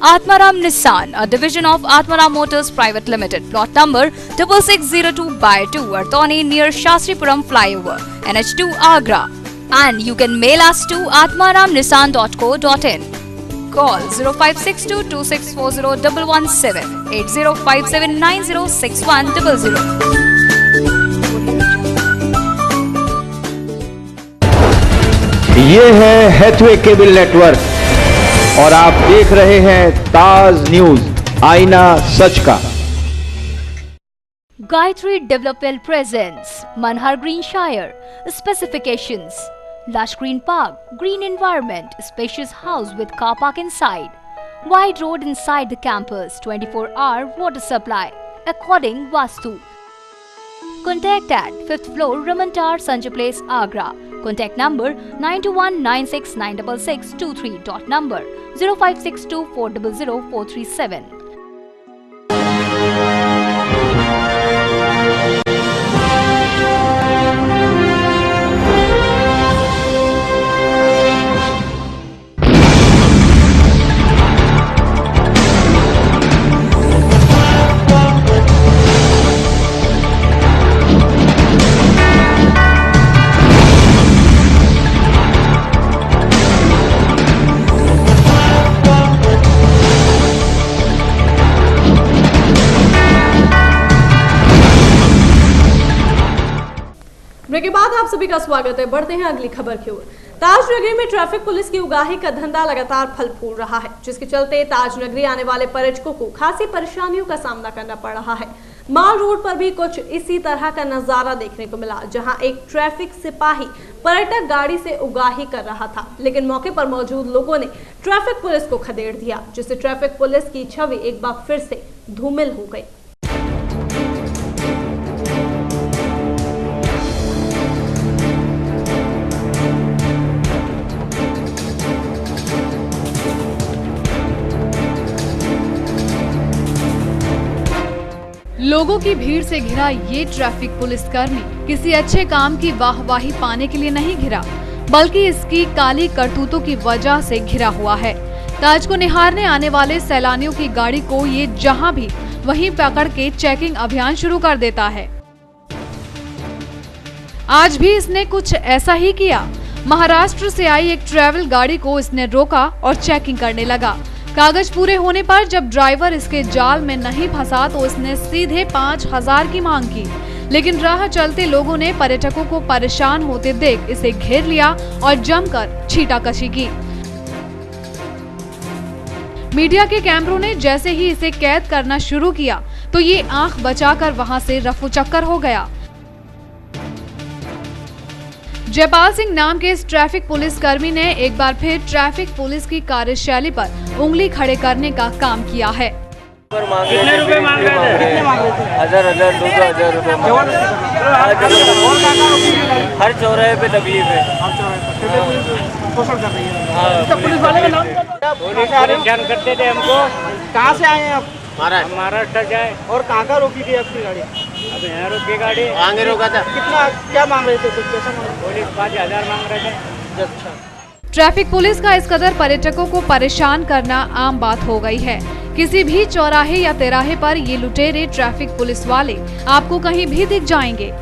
Atmaram Nissan, a division of Atmaram Motors Private Limited, plot number 6602/2, Artoni near Shastripuram Flyover, NH2 Agra. And you can mail us to atmaramnissan.co.in. Call 0562264017, 8057906100. ये है Hathaway cable network और आप देख रहे हैं ताज news, आईना सच का। Gayatri Development presents Manhar Green Shire. Specifications: lush green park, green environment, spacious house with car park inside, wide road inside the campus, 24-hour water supply, according Vastu. Contact at 5th floor, Ramantar, Sanjay Place, Agra. Contact number 9219696623. Dot number 0562400437. Break के बाद आप सभी का स्वागत है। बढ़ते हैं अगली खबर की ओर। ताजनगरी में ट्रैफिक पुलिस की उगाही का धंधा लगातार फल फूल रहा है, जिसके चलते ताजनगरी आने वाले पर्यटकों को खासी परेशानियों का सामना करना पड़ रहा है। माल रोड पर भी कुछ इसी तरह का नजारा देखने को मिला, जहां एक ट्रैफिक सिपाही पर्यटक गाड़ी से उगाही कर रहा था, लेकिन मौके पर मौजूद लोगों ने ट्रैफिक पुलिस को खदेड़ दिया, जिससे ट्रैफिक पुलिस की छवि एक बार फिर से धूमिल हो गई। लोगों की भीड़ से घिरा ये ट्रैफिक पुलिसकर्मी किसी अच्छे काम की वाहवाही पाने के लिए नहीं घिरा, बल्कि इसकी काली करतूतों की वजह से घिरा हुआ है। ताज को निहारने आने वाले सैलानियों की गाड़ी को ये जहां भी वहीं पकड़ के चेकिंग अभियान शुरू कर देता है। आज भी इसने कुछ ऐसा ही किया। महाराष्ट्र से आई एक ट्रैवल गाड़ी को इसने रोका और चेकिंग करने लगा। कागज पूरे होने पर जब ड्राइवर इसके जाल में नहीं फंसा तो इसने सीधे 5000 की मांग की, लेकिन राह चलते लोगों ने पर्यटकों को परेशान होते देख इसे घेर लिया और जमकर छीटाकशी की। मीडिया के कैमरों ने जैसे ही इसे कैद करना शुरू किया तो ये आंख बचाकर वहां से रफू चक्कर हो गया। जयपाल सिंह नाम के इस ट्रैफिक पुलिस कर्मी ने एक बार फिर ट्रैफिक पुलिस की कार्यशैली पर उंगली खड़े करने का काम किया है। कितने रुपए मांग रहे थे? कितने मांग रहे थे? 1000 2,000 रुपए हर चौराहे पे तकलीफ है। पुलिस वाले का नाम परेशान करते थे हमको। कहाँ से आए हैं आप? महाराष्ट्र जाए। और कहाँ रोकी थी आपकी गाड़ी? अब यहाँ रोकी गाड़ी, आगे रोका था। कितना क्या मांग रहे थे? कुछ पैसा मांग? पुलिस 5000 मांग रहे थे। अच्छा। ट्रैफिक पुलिस का इस कदर पर्यटकों को परेशान करना आम बात हो गई है। किसी भी चौराहे या तिराहे पर ये लुटेरे ट्रैफिक पुलिस वाले आपको कहीं भी दिख जाएंगे।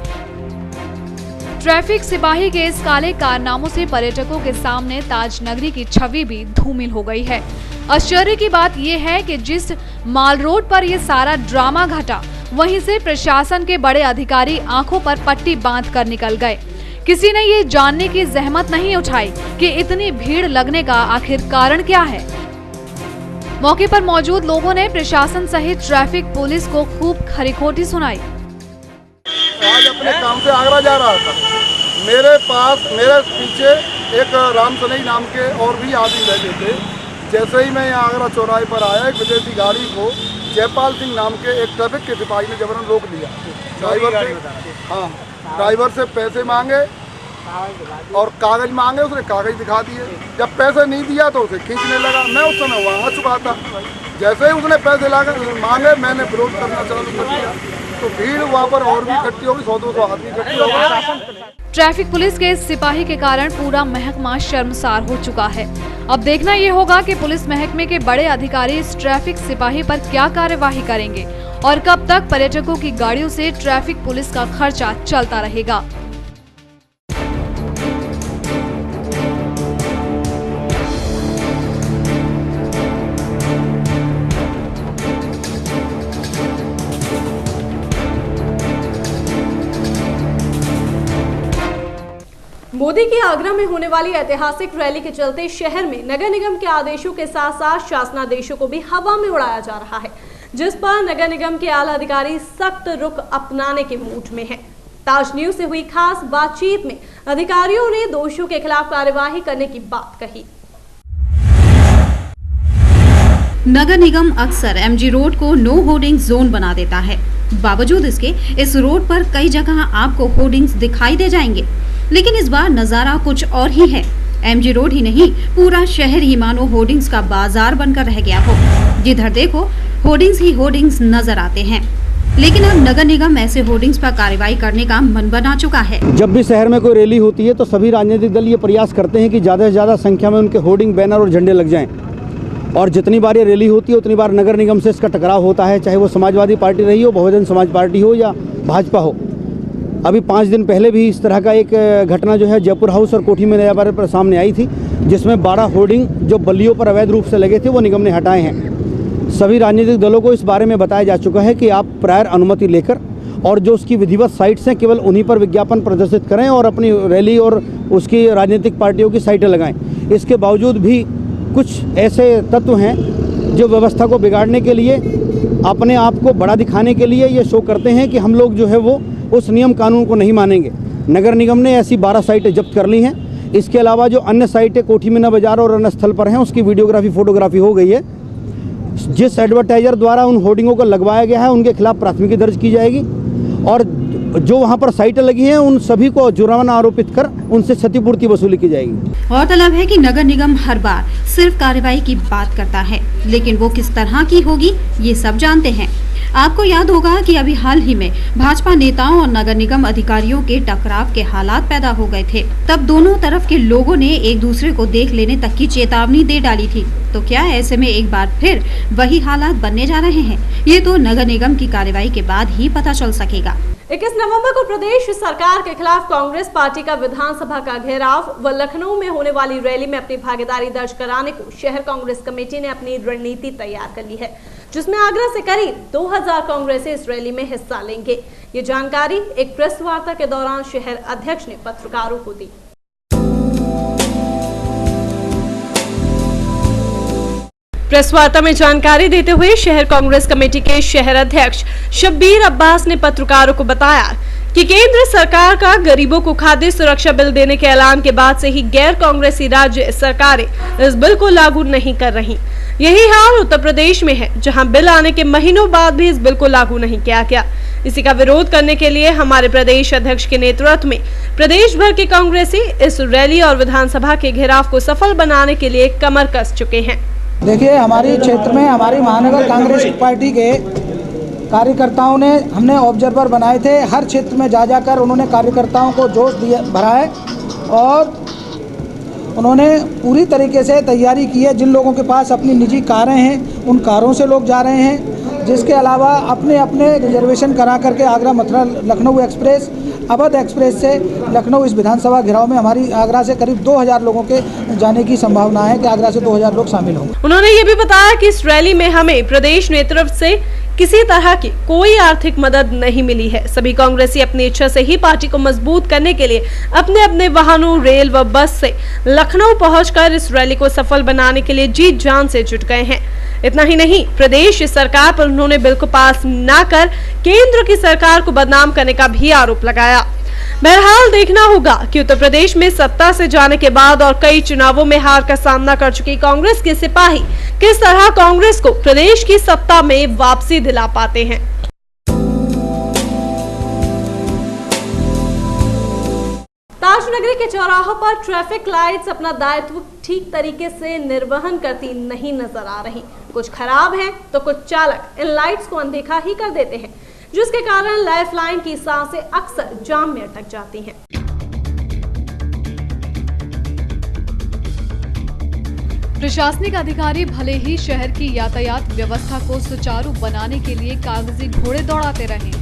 ट्रैफिक सिपाही के इस काले कारनामों से पर्यटकों के सामने ताजनगरी की छवि भी धूमिल हो गई है। आश्चर्य की बात यह है कि जिस माल रोड पर यह सारा ड्रामा घटा, वहीं से प्रशासन के बड़े अधिकारी आंखों पर पट्टी बांध कर निकल गए। किसी ने ये जानने की जहमत नहीं उठाई कि इतनी भीड़ लगने का आखिर कारण क्या है। मौके पर मौजूद लोगों ने प्रशासन सहित ट्रैफिक पुलिस को खूब खरी-खोटी सुनाई। आज अपने काम से आगरा जा रहा था, मेरे पीछे एक राम सनई नाम के और भी आदमी रहते थे। जैसे ही मैं यहाँ आगरा चौराहे पर आया, एक विदेशी गाड़ी को जयपाल सिंह नाम के एक ट्रैफिक के सिपाही ने जबरन रोक लिया। ड्राइवर से पैसे मांगे और कागज मांगे, उसने कागज दिखा दिए। जब पैसे नहीं दिया तो उसे खींचने लगा। मैं उस समय वहाँ आ चुका था। जैसे ही उसने पैसे मांगे, मैंने विरोध करना चालू कर दिया तो भीड़ वहाँ पर और भी इकट्ठी होगी, 100-200 आदमी इकट्ठी हो गए। ट्रैफिक पुलिस के इस सिपाही के कारण पूरा महकमा शर्मसार हो चुका है। अब देखना ये होगा कि पुलिस महकमे के बड़े अधिकारी इस ट्रैफिक सिपाही पर क्या कार्यवाही करेंगे और कब तक पर्यटकों की गाड़ियों से ट्रैफिक पुलिस का खर्चा चलता रहेगा। मोदी की आगरा में होने वाली ऐतिहासिक रैली के चलते शहर में नगर निगम के आदेशों के साथ साथ शासनादेशों को भी हवा में उड़ाया जा रहा है, जिस पर नगर निगम के आला अधिकारी सख्त रुख अपनाने के मूड में हैं। ताज न्यूज से हुई खास बातचीत में अधिकारियों ने दोषियों के खिलाफ कार्यवाही करने की बात कही। नगर निगम अक्सर एमजी रोड को नो होर्डिंग जोन बना देता है। बावजूद इसके इस रोड पर कई जगह आपको होर्डिंग्स दिखाई दे जाएंगे, लेकिन इस बार नजारा कुछ और ही है। एमजी रोड ही नहीं, पूरा शहर ही मानो होर्डिंग्स का बाजार बनकर रह गया हो। जिधर देखो होर्डिंग्स ही होर्डिंग्स नजर आते हैं। लेकिन अब नगर निगम ऐसे होर्डिंग्स पर कार्रवाई करने का मन बना चुका है। जब भी शहर में कोई रैली होती है तो सभी राजनीतिक दल ये प्रयास करते हैं कि ज़्यादा से ज़्यादा संख्या में उनके होर्डिंग, बैनर और झंडे लग जाएं। और जितनी बार ये रैली होती है उतनी बार नगर निगम से इसका टकराव होता है, चाहे वो समाजवादी पार्टी रही हो, बहुजन समाज पार्टी हो या भाजपा हो। अभी 5 दिन पहले भी इस तरह का एक घटना जो है जयपुर हाउस और कोठी में नया पर सामने आई थी, जिसमें 12 होर्डिंग जो बल्लियों पर अवैध रूप से लगे थे वो निगम ने हटाए हैं। सभी राजनीतिक दलों को इस बारे में बताया जा चुका है कि आप प्रायर अनुमति लेकर और जो उसकी विधिवत साइट्स हैं केवल उन्हीं पर विज्ञापन प्रदर्शित करें और अपनी रैली और उसकी राजनीतिक पार्टियों की साइटें लगाएं। इसके बावजूद भी कुछ ऐसे तत्व हैं जो व्यवस्था को बिगाड़ने के लिए, अपने आप को बड़ा दिखाने के लिए ये शो करते हैं कि हम लोग जो है वो उस नियम कानून को नहीं मानेंगे। नगर निगम ने ऐसी 12 साइटें जब्त कर ली हैं। इसके अलावा जो अन्य साइटें कोठी मीना बाजार और अन्य स्थल पर हैं उसकी वीडियोग्राफी, फोटोग्राफी हो गई है। जिस एडवर्टाइजर द्वारा उन होर्डिंगों को लगवाया गया है उनके खिलाफ प्राथमिकी दर्ज की जाएगी और जो वहां पर साइटें लगी हैं उन सभी को जुर्माना आरोपित कर उनसे क्षतिपूर्ति वसूली की जाएगी। गौरतलब है कि नगर निगम हर बार सिर्फ कार्रवाई की बात करता है, लेकिन वो किस तरह की होगी ये सब जानते हैं। आपको याद होगा कि अभी हाल ही में भाजपा नेताओं और नगर निगम अधिकारियों के टकराव के हालात पैदा हो गए थे। तब दोनों तरफ के लोगों ने एक दूसरे को देख लेने तक की चेतावनी दे डाली थी। तो क्या ऐसे में एक बार फिर वही हालात बनने जा रहे हैं? ये तो नगर निगम की कार्रवाई के बाद ही पता चल सकेगा। 21 नवंबर को प्रदेश सरकार के खिलाफ कांग्रेस पार्टी का विधानसभा का घेराव व लखनऊ में होने वाली रैली में अपनी भागीदारी दर्ज कराने को शहर कांग्रेस कमेटी ने अपनी रणनीति तैयार कर ली है, जिसमें आगरा से करीब 2000 कांग्रेसी इस रैली में हिस्सा लेंगे। ये जानकारी एक प्रेस वार्ता के दौरान शहर अध्यक्ष ने पत्रकारों को दी। प्रेस वार्ता में जानकारी देते हुए शहर कांग्रेस कमेटी के शहर अध्यक्ष शब्बीर अब्बास ने पत्रकारों को बताया कि केंद्र सरकार का गरीबों को खाद्य सुरक्षा बिल देने के ऐलान के बाद से ही गैर कांग्रेसी राज्य सरकारें इस बिल को लागू नहीं कर रही। यही हाल उत्तर प्रदेश में है, जहां बिल आने के महीनों बाद भी इस बिल को लागू नहीं किया गया। इसी का विरोध करने के लिए हमारे प्रदेश अध्यक्ष के नेतृत्व में प्रदेश भर के कांग्रेसी इस रैली और विधानसभा के घेराव को सफल बनाने के लिए कमर कस चुके हैं। देखिए, हमारी क्षेत्र में हमारी महानगर कांग्रेस पार्टी के कार्यकर्ताओं ने, हमने ऑब्जर्वर बनाए थे, हर क्षेत्र में जा जाकर उन्होंने कार्यकर्ताओं को जोश दिया भरा है और उन्होंने पूरी तरीके से तैयारी की है। जिन लोगों के पास अपनी निजी कारें हैं उन कारों से लोग जा रहे हैं, जिसके अलावा अपने अपने रिजर्वेशन करा करके आगरा मथुरा लखनऊ एक्सप्रेस, अवध एक्सप्रेस से लखनऊ इस विधानसभा घेराव में हमारी आगरा से करीब 2000 लोगों के जाने की संभावना है कि आगरा से 2000 लोग शामिल होंगे। उन्होंने ये भी बताया कि इस रैली में हमें प्रदेश नेतृत्व से किसी तरह की कोई आर्थिक मदद नहीं मिली है। सभी कांग्रेसी अपनी इच्छा से ही पार्टी को मजबूत करने के लिए अपने अपने वाहनों, रेल व बस से लखनऊ पहुंचकर इस रैली को सफल बनाने के लिए जी जान से जुट गए हैं। इतना ही नहीं, प्रदेश सरकार पर उन्होंने बिल को पास न कर केंद्र की सरकार को बदनाम करने का भी आरोप लगाया। बहरहाल देखना होगा कि उत्तर प्रदेश में सत्ता से जाने के बाद और कई चुनावों में हार का सामना कर चुकी कांग्रेस के सिपाही किस तरह कांग्रेस को प्रदेश की सत्ता में वापसी दिला पाते हैं। ताजनगरी के चौराहों पर ट्रैफिक लाइट्स अपना दायित्व ठीक तरीके से निर्वहन करती नहीं नजर आ रही। कुछ खराब हैं तो कुछ चालक इन लाइट्स को अनदेखा ही कर देते हैं, जिसके कारण लाइफलाइन की सांसें अक्सर जाम में अटक जाती हैं। प्रशासनिक अधिकारी भले ही शहर की यातायात व्यवस्था को सुचारू बनाने के लिए कागजी घोड़े दौड़ाते रहे,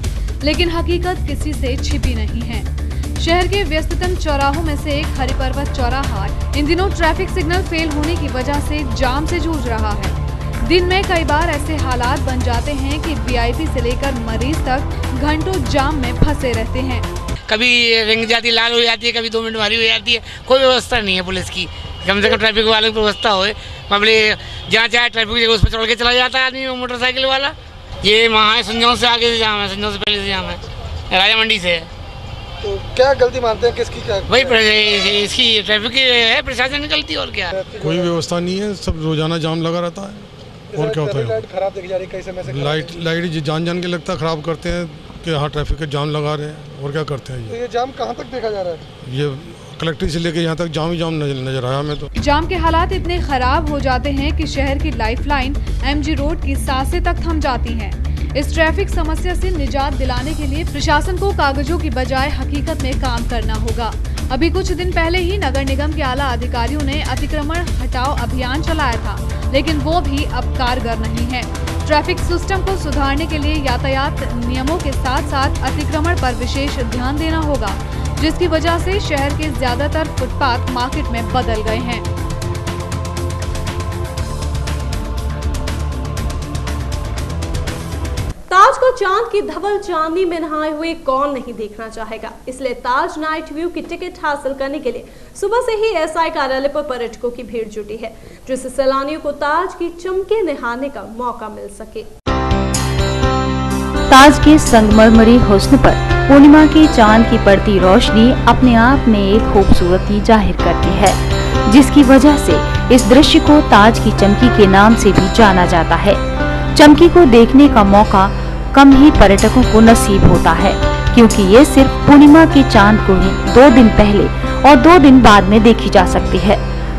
लेकिन हकीकत किसी से छिपी नहीं है। शहर के व्यस्ततम चौराहों में से एक हरिपर्वत चौराहा इन दिनों ट्रैफिक सिग्नल फेल होने की वजह से जाम से जूझ रहा है। दिन में कई बार ऐसे हालात बन जाते हैं कि वीआईपी से लेकर मरीज तक घंटों जाम में फंसे रहते हैं। कभी रिंग जाती लाल हो जाती है, कभी 2 मिनट मारी हो जाती है, कोई व्यवस्था नहीं है पुलिस की। कम से कम ट्रैफिक वाले की व्यवस्था हो, मतलब जहाँ चाहे ट्रैफिक की जगह उस पर चढ़ के चला जाता है आदमी मोटरसाइकिल वाला। ये वहाँ संजौन से आगे से जाम है, संजौन से पहले से जाम है, राजा मंडी से है। तो क्या गलती मानते हैं, किसकी क्या? वही इसकी ट्रैफिक की है, प्रशासन की गलती और क्या। कोई व्यवस्था नहीं है, सब रोजाना जाम लगा रहता है। और क्या होता है, लाइट खराब देखी जा रही है, कई समय से लाइट जान के लगता खराब करते हैं कि हाँ ट्रैफिक का जाम लगा रहे हैं, और क्या करते हैं। तो ये जाम कहाँ तक देखा जा रहा है? ये कलेक्ट्रेट से लेके यहाँ तक जाम ही जाम नजर आया हमें। तो जाम के हालात इतने खराब हो जाते हैं कि शहर की लाइफलाइन एमजी रोड की सांसें तक थम जाती हैं। इस ट्रैफिक समस्या से निजात दिलाने के लिए प्रशासन को कागजों की बजाय हकीकत में काम करना होगा। अभी कुछ दिन पहले ही नगर निगम के आला अधिकारियों ने अतिक्रमण हटाओ अभियान चलाया था, लेकिन वो भी अब कारगर नहीं है। ट्रैफिक सिस्टम को सुधारने के लिए यातायात नियमों के साथ साथ अतिक्रमण पर विशेष ध्यान देना होगा, जिसकी वजह से शहर के ज्यादातर फुटपाथ मार्केट में बदल गए हैं। ताज को चांद की धवल चांदनी में नहाए हुए कौन नहीं देखना चाहेगा। इसलिए ताज नाइट व्यू की टिकट हासिल करने के लिए सुबह से ही एसआई कार्यालय पर पर्यटकों की भीड़ जुटी है, जिससे सैलानियों को ताज की चमके निहारने का मौका मिल सके। ताज के संगमरमरी हुस्न पर पूर्णिमा की चांद की पड़ती रोशनी अपने आप में एक खूबसूरती जाहिर करती है, जिसकी वजह से इस दृश्य को ताज की चमकी के नाम से भी जाना जाता है। चमकी को देखने का मौका कम ही पर्यटकों को नसीब होता है, क्योंकि ये सिर्फ पूर्णिमा के चांद को ही 2 दिन पहले और 2 दिन बाद में देखी जा सकती है।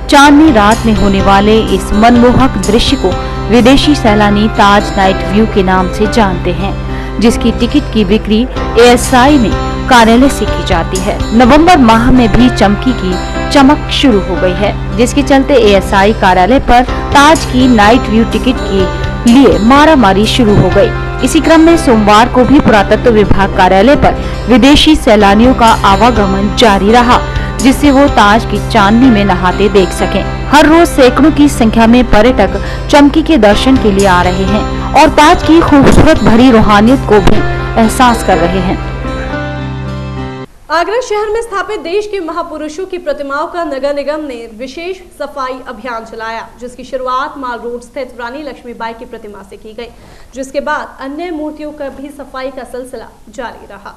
चांदनी रात में होने वाले इस मनमोहक दृश्य को विदेशी सैलानी ताज नाइट व्यू के नाम से जानते हैं, जिसकी टिकट की बिक्री एएसआई में कार्यालय से की जाती है। नवंबर माह में भी चमकी की चमक शुरू हो गई है, जिसके चलते एएसआई कार्यालय पर ताज की नाइट व्यू टिकट के लिए मारामारी शुरू हो गई। इसी क्रम में सोमवार को भी पुरातत्व विभाग कार्यालय पर विदेशी सैलानियों का आवागमन जारी रहा, जिससे वो ताज की चांदनी में नहाते देख सकें। हर रोज सैकड़ों की संख्या में पर्यटक चमकी के दर्शन के लिए आ रहे हैं और ताज की खूबसूरत भरी रूहानियत को भी एहसास कर रहे हैं। आगरा शहर में स्थापित देश के महापुरुषों की प्रतिमाओं का नगर निगम ने विशेष सफाई अभियान चलाया, जिसकी शुरुआत माल रोड स्थित रानी लक्ष्मीबाई की प्रतिमा से की गई, जिसके बाद अन्य मूर्तियों का भी सफाई का सिलसिला जारी रहा।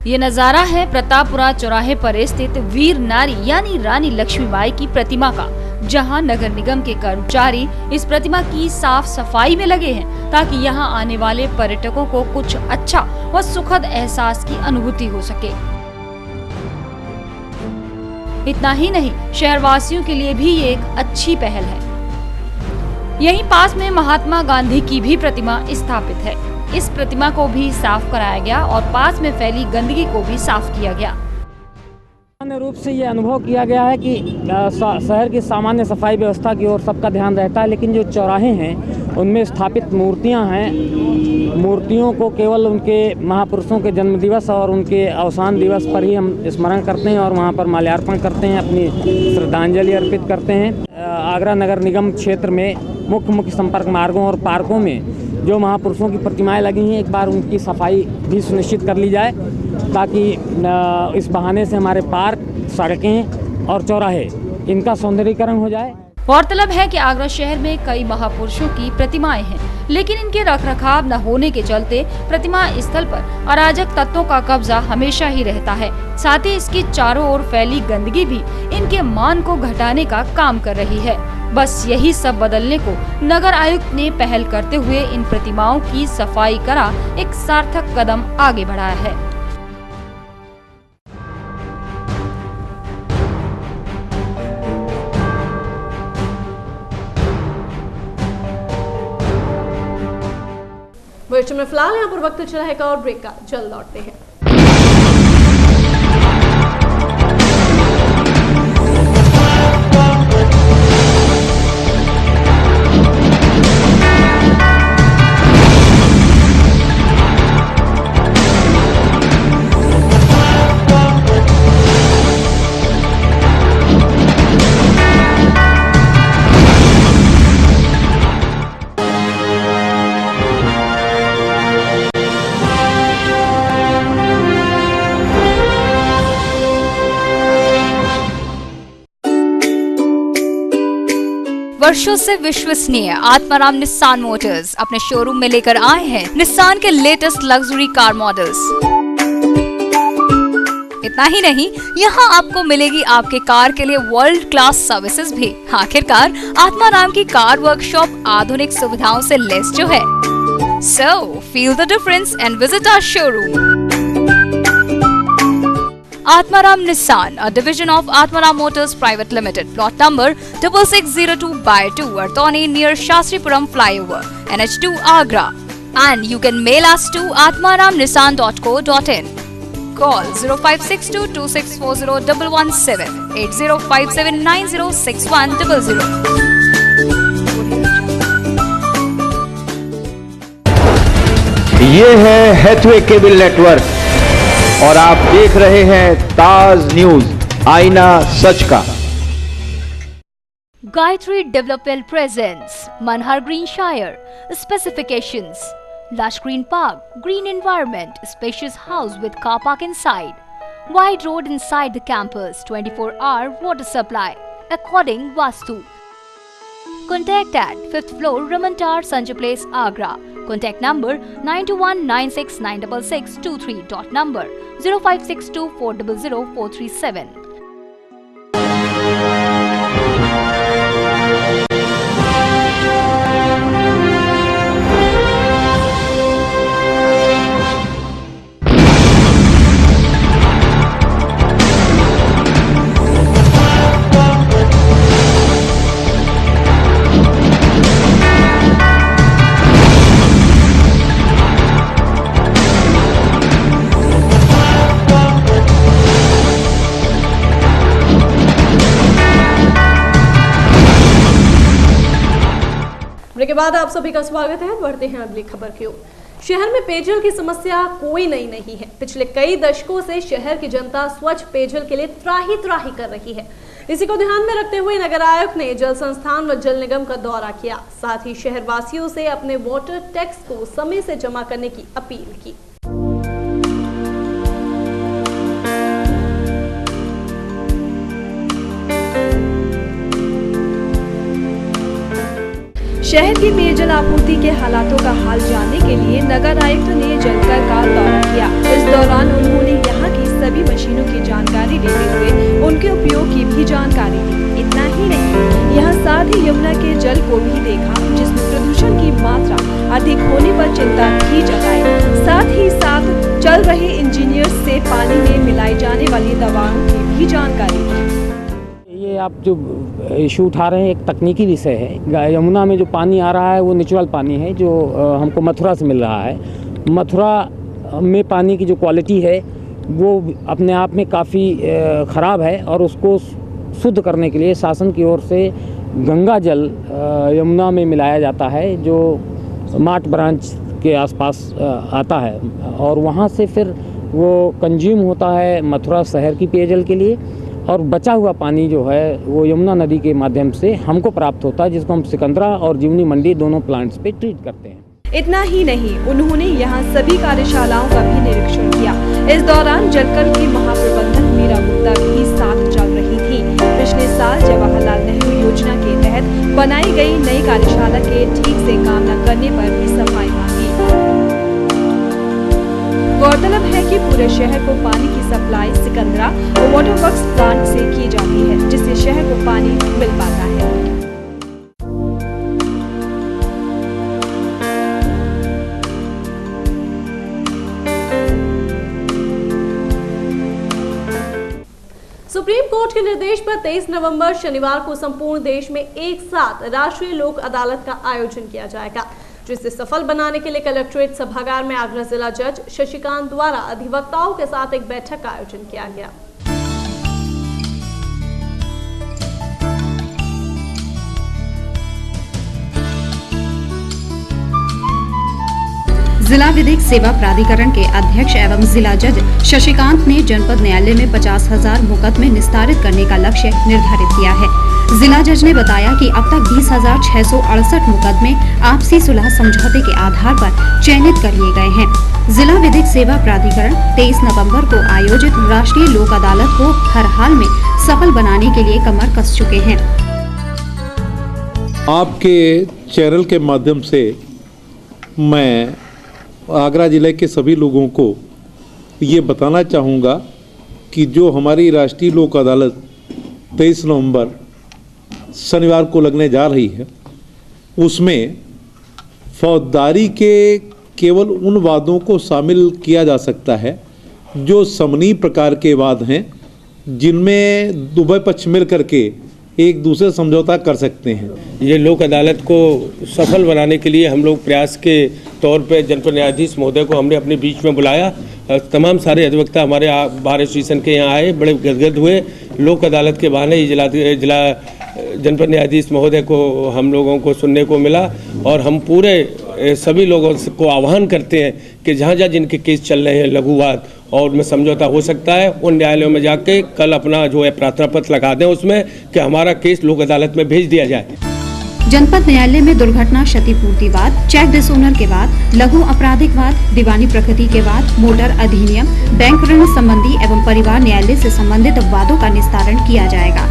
ये नजारा है प्रतापपुरा चौराहे पर स्थित वीर नारी यानी रानी लक्ष्मीबाई की प्रतिमा का, जहां नगर निगम के कर्मचारी इस प्रतिमा की साफ सफाई में लगे हैं, ताकि यहां आने वाले पर्यटकों को कुछ अच्छा व सुखद एहसास की अनुभूति हो सके। इतना ही नहीं, शहरवासियों के लिए भी ये एक अच्छी पहल है। यहीं पास में महात्मा गांधी की भी प्रतिमा स्थापित है। इस प्रतिमा को भी साफ कराया गया और पास में फैली गंदगी को भी साफ किया गया। सामान्य रूप से ये अनुभव किया गया है कि शहर की सामान्य सफाई व्यवस्था की ओर सबका ध्यान रहता है, लेकिन जो चौराहे हैं उनमें स्थापित मूर्तियां हैं, मूर्तियों को केवल उनके महापुरुषों के जन्म दिवस और उनके अवसान दिवस पर ही हम स्मरण करते हैं और वहां पर माल्यार्पण करते हैं, अपनी श्रद्धांजलि अर्पित करते हैं। आगरा नगर निगम क्षेत्र में मुख्य संपर्क मार्गों और पार्कों में जो महापुरुषों की प्रतिमाएं लगी हैं, एक बार उनकी सफाई भी सुनिश्चित कर ली जाए, ताकि इस बहाने से हमारे पार्क, सड़कें और चौराहे इनका सौंदर्यीकरण हो जाए। गौरतलब है कि आगरा शहर में कई महापुरुषों की प्रतिमाएं हैं, लेकिन इनके रखरखाव न होने के चलते प्रतिमा स्थल पर अराजक तत्वों का कब्जा हमेशा ही रहता है। साथ ही इसकी चारों ओर फैली गंदगी भी इनके मान को घटाने का काम कर रही है। बस यही सब बदलने को नगर आयुक्त ने पहल करते हुए इन प्रतिमाओं की सफाई करा एक सार्थक कदम आगे बढ़ाया है। वरिष्ठ में फिलहाल यहाँ पर वक्त चला है एक और ब्रेक का, जल्द लौटते हैं। वर्षों से विश्वसनीय आत्माराम निस्सान मोटर्स अपने शोरूम में लेकर आए हैं निस्सान के लेटेस्ट लग्जरी कार मॉडल्स। इतना ही नहीं, यहाँ आपको मिलेगी आपके कार के लिए वर्ल्ड क्लास सर्विसेज भी। आखिरकार आत्माराम की कार वर्कशॉप आधुनिक सुविधाओं से लैस जो है। So feel the difference and visit our showroom. Atmaram Nissan, a division of Atmaram Motors Private Limited, plot number 6602/2, Artoni near Shastripuram Flyover, NH2 Agra. And you can mail us to atmaramnissan.co.in. Call 0562264017, 8057906100. ये है Hathaway cable network और आप देख रहे हैं ताज news, आईना सच का। Gayatri Development presents Manhar Green Shire. Specifications: lush green park, green environment, spacious house with car park inside, wide road inside the campus, 24-hour water supply, according Vastu. Contact at 5th floor, Ramantar, Sanjay Place, Agra. Contact number 9219696623. Number 0562400437. के बाद आप सभी का स्वागत है। बढ़ते हैं अगली खबर की ओर। शहर में पेयजल की समस्या कोई नई नहीं है। पिछले कई दशकों से शहर की जनता स्वच्छ पेयजल के लिए त्राही त्राही कर रही है। इसी को ध्यान में रखते हुए नगर आयुक्त ने जल संस्थान व जल निगम का दौरा किया। साथ ही शहर वासियों से अपने वाटर टैक्स को समय से जमा करने की अपील की। शहर की पेयजल आपूर्ति के हालातों का हाल जानने के लिए नगर आयुक्त ने जलकर का दौरा किया। इस दौरान उन्होंने यहाँ की सभी मशीनों की जानकारी लेते हुए उनके उपयोग की भी जानकारी दी। इतना ही नहीं, यहाँ साथ ही यमुना के जल को भी देखा, जिसमें प्रदूषण की मात्रा अधिक होने पर चिंता भी जताई। साथ ही साथ चल रहे इंजीनियर से पानी में मिलाई जाने वाली दवाओं की भी जानकारी दी। ये आप जो इशू उठा रहे हैं एक तकनीकी विषय है। यमुना में जो पानी आ रहा है वो नेचुरल पानी है जो हमको मथुरा से मिल रहा है। मथुरा में पानी की जो क्वालिटी है वो अपने आप में काफ़ी ख़राब है और उसको शुद्ध करने के लिए शासन की ओर से गंगा जल यमुना में मिलाया जाता है जो माट ब्रांच के आसपास आता है और वहाँ से फिर वो कंज्यूम होता है मथुरा शहर की पेयजल के लिए और बचा हुआ पानी जो है वो यमुना नदी के माध्यम से हमको प्राप्त होता है, जिसको हम सिकंदरा और जीवनी मंडी दोनों प्लांट्स पे ट्रीट करते हैं। इतना ही नहीं, उन्होंने यहाँ सभी कार्यशालाओं का भी निरीक्षण किया। इस दौरान जलकर की महाप्रबंधक मीरा गुप्ता भी साथ चल रही थी। पिछले साल जवाहरलाल नेहरू योजना के तहत बनाई गई नई कार्यशाला के ठीक से काम न करने पर भी सफाई मांगी। गौरतलब है कि पूरे शहर को पानी की सप्लाई सिकंदरा और वाटर वर्क्स प्लांट से की जाती है, जिससे शहर को पानी मिल पाता है। सुप्रीम कोर्ट के निर्देश पर 23 नवंबर शनिवार को संपूर्ण देश में एक साथ राष्ट्रीय लोक अदालत का आयोजन किया जाएगा, जिसे सफल बनाने के लिए कलेक्ट्रेट सभागार में आगरा जिला जज शशिकांत द्वारा अधिवक्ताओं के साथ एक बैठक का आयोजन किया गया। जिला विधिक सेवा प्राधिकरण के अध्यक्ष एवं जिला जज शशिकांत ने जनपद न्यायालय में 50,000 मुकदमे निस्तारित करने का लक्ष्य निर्धारित किया है। जिला जज ने बताया कि अब तक 20,668 मुकदमे आपसी सुलह समझौते के आधार पर चयनित कर लिए गए हैं। जिला विधिक सेवा प्राधिकरण 23 नवंबर को आयोजित राष्ट्रीय लोक अदालत को हर हाल में सफल बनाने के लिए कमर कस चुके हैं। आपके चैनल के माध्यम से मैं आगरा जिले के सभी लोगों को ये बताना चाहूँगा कि जो हमारी राष्ट्रीय लोक अदालत 23 नवंबर शनिवार को लगने जा रही है, उसमें फौजदारी के केवल उन वादों को शामिल किया जा सकता है जो समनीय प्रकार के वाद हैं, जिनमें दुबई पक्ष मिल करके एक दूसरे समझौता कर सकते हैं। ये लोक अदालत को सफल बनाने के लिए हम लोग प्रयास के तौर पे जनपद न्यायाधीश महोदय को हमने अपने बीच में बुलाया। तमाम सारे अधिवक्ता हमारे बार एसोसिएशन के यहाँ आए, बड़े गदगद हुए। लोक अदालत के बहाने ही जिला जनपद न्यायाधीश महोदय को हम लोगों को सुनने को मिला और हम पूरे सभी लोगों को आह्वान करते हैं कि जहाँ जहाँ जिनके केस चल रहे हैं लघुवाद और उनमें समझौता हो सकता है, उन न्यायालयों में जाके कल अपना जो है प्रार्थना पत्र लगा दें उसमें कि हमारा केस लोक अदालत में भेज दिया जाए। जनपद न्यायालय में दुर्घटना क्षतिपूर्तिवाद, चेक डिसऑनर के बाद, लघु आपराधिक वाद, दीवानी प्रकृति के बाद, मोटर अधिनियम, बैंक ऋण संबंधी एवं परिवार न्यायालय से संबंधित वादों का निस्तारण किया जाएगा।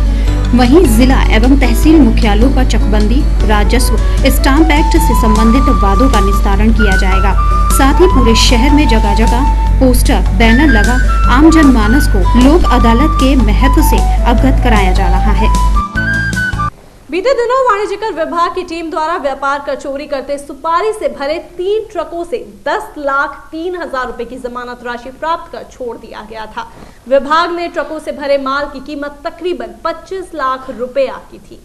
वहीं जिला एवं तहसील मुख्यालयों पर चकबंदी, राजस्व, स्टाम्प एक्ट से संबंधित वादों का निस्तारण किया जाएगा। साथ ही पूरे शहर में जगह जगह पोस्टर, बैनर लगा आम जनमानस को लोक अदालत के महत्व से अवगत कराया जा रहा है। बीते दिनों वाणिज्यकर विभाग की टीम द्वारा व्यापार कर चोरी करते सुपारी से भरे 3 ट्रकों से 10,03,000 रुपए की जमानत राशि प्राप्त कर छोड़ दिया गया था। विभाग ने ट्रकों से भरे माल की कीमत तकरीबन 25 लाख रुपए की थी।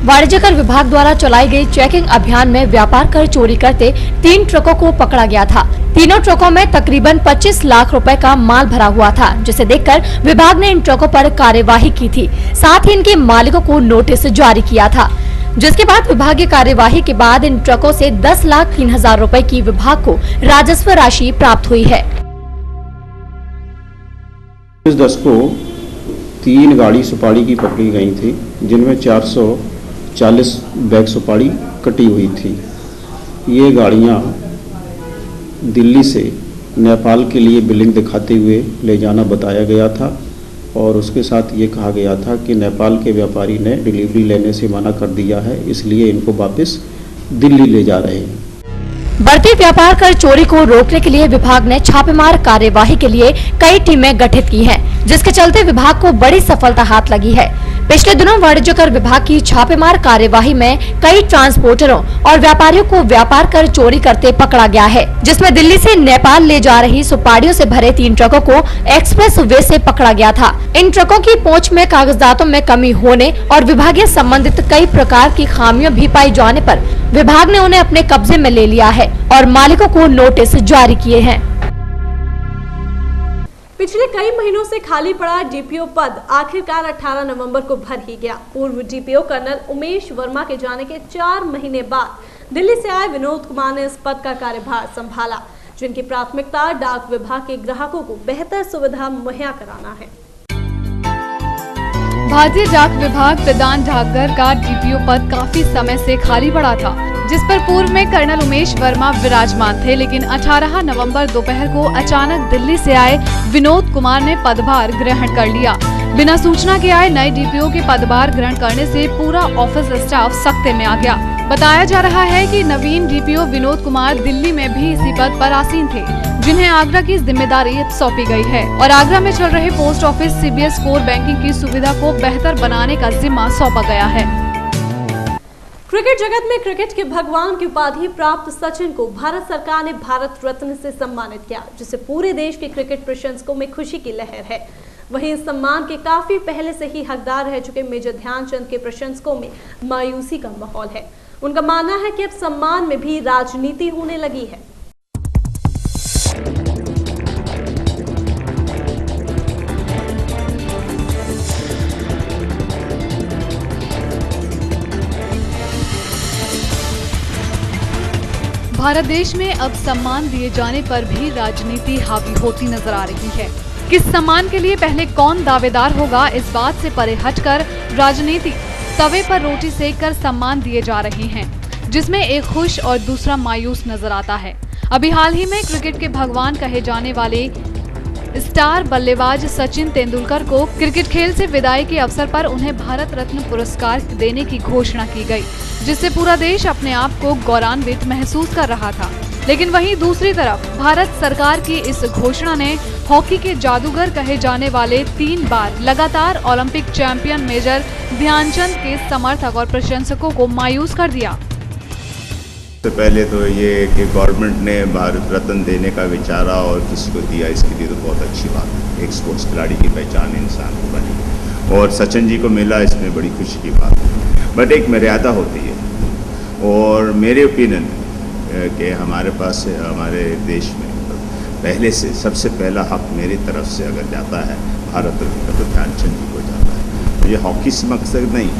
वाणिज्यकर विभाग द्वारा चलाई गई चेकिंग अभियान में व्यापार कर चोरी करते 3 ट्रकों को पकड़ा गया था। तीनों ट्रकों में तकरीबन 25 लाख रुपए का माल भरा हुआ था, जिसे देखकर विभाग ने इन ट्रकों पर कार्यवाही की थी। साथ ही इनके मालिकों को नोटिस जारी किया था, जिसके बाद विभागीय कार्यवाही के बाद इन ट्रकों से 10,03,000 रुपए की विभाग को राजस्व राशि प्राप्त हुई है। इस 10 को 3 गाड़ी सुपारी की पकड़ी गई थी, जिनमें 440 बैग सुपारी कटी हुई थी। ये गाड़ियाँ दिल्ली से नेपाल के लिए बिलिंग दिखाते हुए ले जाना बताया गया था और उसके साथ ये कहा गया था कि नेपाल के व्यापारी ने डिलीवरी लेने से मना कर दिया है, इसलिए इनको वापस दिल्ली ले जा रहे हैं। बढ़ती व्यापार कर चोरी को रोकने के लिए विभाग ने छापेमार कार्यवाही के लिए कई टीमें गठित की हैं, जिसके चलते विभाग को बड़ी सफलता हाथ लगी है। पिछले दिनों वाणिज्यकर विभाग की छापेमार कार्यवाही में कई ट्रांसपोर्टरों और व्यापारियों को व्यापार कर चोरी करते पकड़ा गया है, जिसमें दिल्ली से नेपाल ले जा रही सुपारियों से भरे 3 ट्रकों को एक्सप्रेस वे से पकड़ा गया था। इन ट्रकों की पहुंच में कागजातों में कमी होने और विभागीय संबंधित कई प्रकार की खामियां भी पाई जाने पर विभाग ने उन्हें अपने कब्जे में ले लिया है और मालिकों को नोटिस जारी किए हैं। पिछले कई महीनों से खाली पड़ा डीपीओ पद आखिरकार 18 नवंबर को भर ही गया। पूर्व डीपीओ कर्नल उमेश वर्मा के जाने के 4 महीने बाद दिल्ली से आए विनोद कुमार ने इस पद का कार्यभार संभाला, जिनकी प्राथमिकता डाक विभाग के ग्राहकों को बेहतर सुविधा मुहैया कराना है। भारतीय डाक विभाग प्रधान डाकघर का डीपीओ पद काफी समय से खाली पड़ा था, जिस पर पूर्व में कर्नल उमेश वर्मा विराजमान थे, लेकिन 18 नवंबर दोपहर को अचानक दिल्ली से आए विनोद कुमार ने पदभार ग्रहण कर लिया। बिना सूचना के आए नए डीपीओ के पदभार ग्रहण करने से पूरा ऑफिस स्टाफ सख्ते में आ गया। बताया जा रहा है कि नवीन डीपीओ विनोद कुमार दिल्ली में भी इसी पद पर आसीन थे, जिन्हें आगरा की जिम्मेदारी सौंपी गई है और आगरा में चल रहे post office CBS core banking की सुविधा को बेहतर बनाने का जिम्मा सौंपा गया है। क्रिकेट जगत में क्रिकेट के भगवान की उपाधि प्राप्त सचिन को भारत सरकार ने भारत रत्न से सम्मानित किया, जिससे पूरे देश के क्रिकेट प्रशंसकों में खुशी की लहर है। वहीं इस सम्मान के काफी पहले से ही हकदार रह चुके मेजर ध्यानचंद के प्रशंसकों में मायूसी का माहौल है। उनका मानना है कि अब सम्मान में भी राजनीति होने लगी है। भारत देश में अब सम्मान दिए जाने पर भी राजनीति हावी होती नजर आ रही है। किस सम्मान के लिए पहले कौन दावेदार होगा, इस बात से परे हटकर राजनीति तवे पर रोटी सेककर सम्मान दिए जा रहे हैं, जिसमें एक खुश और दूसरा मायूस नजर आता है। अभी हाल ही में क्रिकेट के भगवान कहे जाने वाले स्टार बल्लेबाज सचिन तेंदुलकर को क्रिकेट खेल से विदाई के अवसर पर उन्हें भारत रत्न पुरस्कार देने की घोषणा की गई, जिससे पूरा देश अपने आप को गौरवान्वित महसूस कर रहा था। लेकिन वहीं दूसरी तरफ भारत सरकार की इस घोषणा ने हॉकी के जादूगर कहे जाने वाले 3 बार लगातार ओलंपिक चैंपियन मेजर ध्यानचंद के समर्थक और प्रशंसकों को मायूस कर दिया। तो पहले तो ये कि गवर्नमेंट ने भारत रत्न देने का विचारा और किसी को दिया, इसके लिए तो बहुत अच्छी बात है। एक स्पोर्ट्स खिलाड़ी की पहचान इंसान को बनी और सचिन जी को मिला, इसमें बड़ी खुशी की बात है। बट एक मर्यादा होती है और मेरे ओपिनियन कि हमारे पास हमारे देश में पहले से सबसे पहला हक मेरी तरफ से अगर जाता है भारत रत्न का, तो ध्यानचंद जी को जाता है। मुझे हॉकी से मकसद नहीं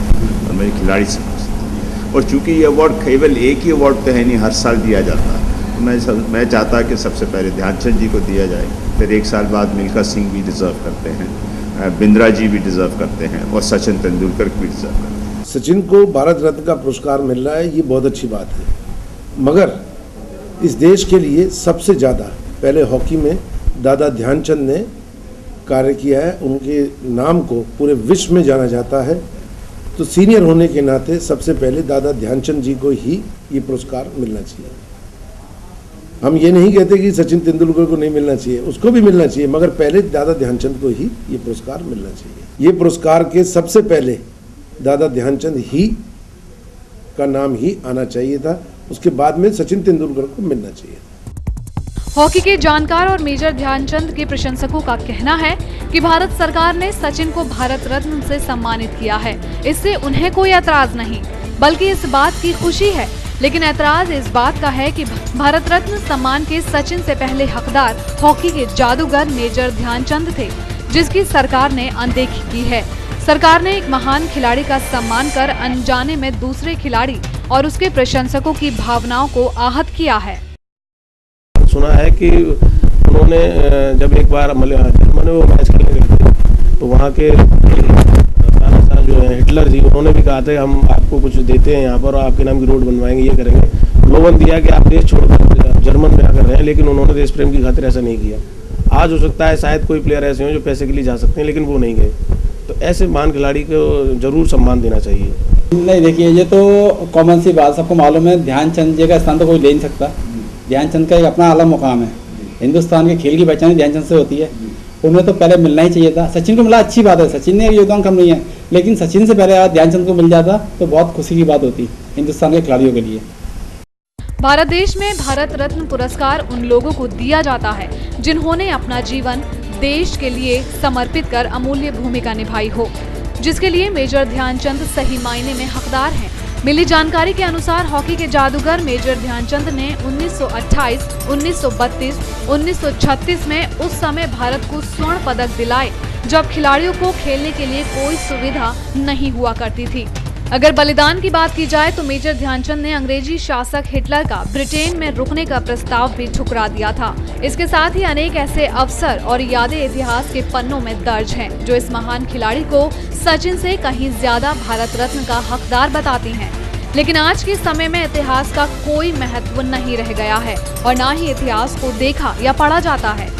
और मेरे खिलाड़ी से मकसद। और चूंकि ये अवार्ड केवल एक ही अवार्ड तो है नहीं, हर साल दिया जाता है, तो मैं चाहता कि सबसे पहले ध्यानचंद जी को दिया जाए, फिर 1 साल बाद मिल्खा सिंह भी डिज़र्व करते हैं, बिंद्रा जी भी डिज़र्व करते हैं और सचिन तेंदुलकर भी डिज़र्व करते हैं। सचिन को भारत रत्न का पुरस्कार मिल रहा है, ये बहुत अच्छी बात है, मगर इस देश के लिए सबसे ज़्यादा पहले हॉकी में दादा ध्यानचंद ने कार्य किया है। उनके नाम को पूरे विश्व में जाना जाता है, तो सीनियर होने के नाते सबसे पहले दादा ध्यानचंद जी को ही ये पुरस्कार मिलना चाहिए। हम ये नहीं कहते कि सचिन तेंदुलकर को नहीं मिलना चाहिए, उसको भी मिलना चाहिए, मगर पहले दादा ध्यानचंद को ही ये पुरस्कार मिलना चाहिए। ये पुरस्कार के सबसे पहले दादा ध्यानचंद ही का नाम ही आना चाहिए था, उसके बाद में सचिन तेंदुलकर को मिलना चाहिए। हॉकी के जानकार और मेजर ध्यानचंद के प्रशंसकों का कहना है कि भारत सरकार ने सचिन को भारत रत्न से सम्मानित किया है, इससे उन्हें कोई ऐतराज नहीं, बल्कि इस बात की खुशी है। लेकिन ऐतराज इस बात का है कि भारत रत्न सम्मान के सचिन से पहले हकदार हॉकी के जादूगर मेजर ध्यानचंद थे, जिसकी सरकार ने अनदेखी की है। सरकार ने एक महान खिलाड़ी का सम्मान कर अनजाने में दूसरे खिलाड़ी और उसके प्रशंसकों की भावनाओं को आहत किया है। सुना है कि उन्होंने जब एक बार जर्मनी में वो मैच खेलने गए थे, तो वहाँ के जो है हिटलर जी, उन्होंने भी कहा था हम आपको कुछ देते हैं यहाँ पर और आपके नाम की रोड बनवाएंगे, ये करेंगे, प्रलोभन दिया कि आप देश छोड़कर जर्मन में आकर रहे हैं, लेकिन उन्होंने देश प्रेम की खातिर ऐसा नहीं किया। आज हो सकता है शायद कोई प्लेयर ऐसे हों जो पैसे के लिए जा सकते हैं, लेकिन वो नहीं गए। तो ऐसे महान खिलाड़ी को जरूर सम्मान देना चाहिए। नहीं, देखिए ये तो कॉमन सी बात, सबको मालूम है, ध्यानचंद जी का स्थान तो कोई ले नहीं सकता। ध्यानचंद का एक अपना अलग मुकाम है, हिंदुस्तान के खेल की पहचान ध्यानचंद से होती है, उन्हें तो पहले मिलना ही चाहिए था। सचिन को मिला, अच्छी बात है, सचिन ने योगदान कम नहीं है, लेकिन सचिन से पहले ध्यानचंद को मिल जाता तो बहुत खुशी की बात होती हिंदुस्तान के खिलाड़ियों के लिए। भारत देश में भारत रत्न पुरस्कार उन लोगों को दिया जाता है जिन्होंने अपना जीवन देश के लिए समर्पित कर अमूल्य भूमिका निभाई हो, जिसके लिए मेजर ध्यानचंद सही मायने में हकदार हैं। मिली जानकारी के अनुसार हॉकी के जादूगर मेजर ध्यानचंद ने 1928, 1932, 1936 में उस समय भारत को स्वर्ण पदक दिलाए, जब खिलाड़ियों को खेलने के लिए कोई सुविधा नहीं हुआ करती थी। अगर बलिदान की बात की जाए तो मेजर ध्यानचंद ने अंग्रेजी शासक हिटलर का ब्रिटेन में रुकने का प्रस्ताव भी ठुकरा दिया था। इसके साथ ही अनेक ऐसे अवसर और यादें इतिहास के पन्नों में दर्ज हैं, जो इस महान खिलाड़ी को सचिन से कहीं ज्यादा भारत रत्न का हकदार बताती हैं। लेकिन आज के समय में इतिहास का कोई महत्व नहीं रह गया है और न ही इतिहास को देखा या पढ़ा जाता है।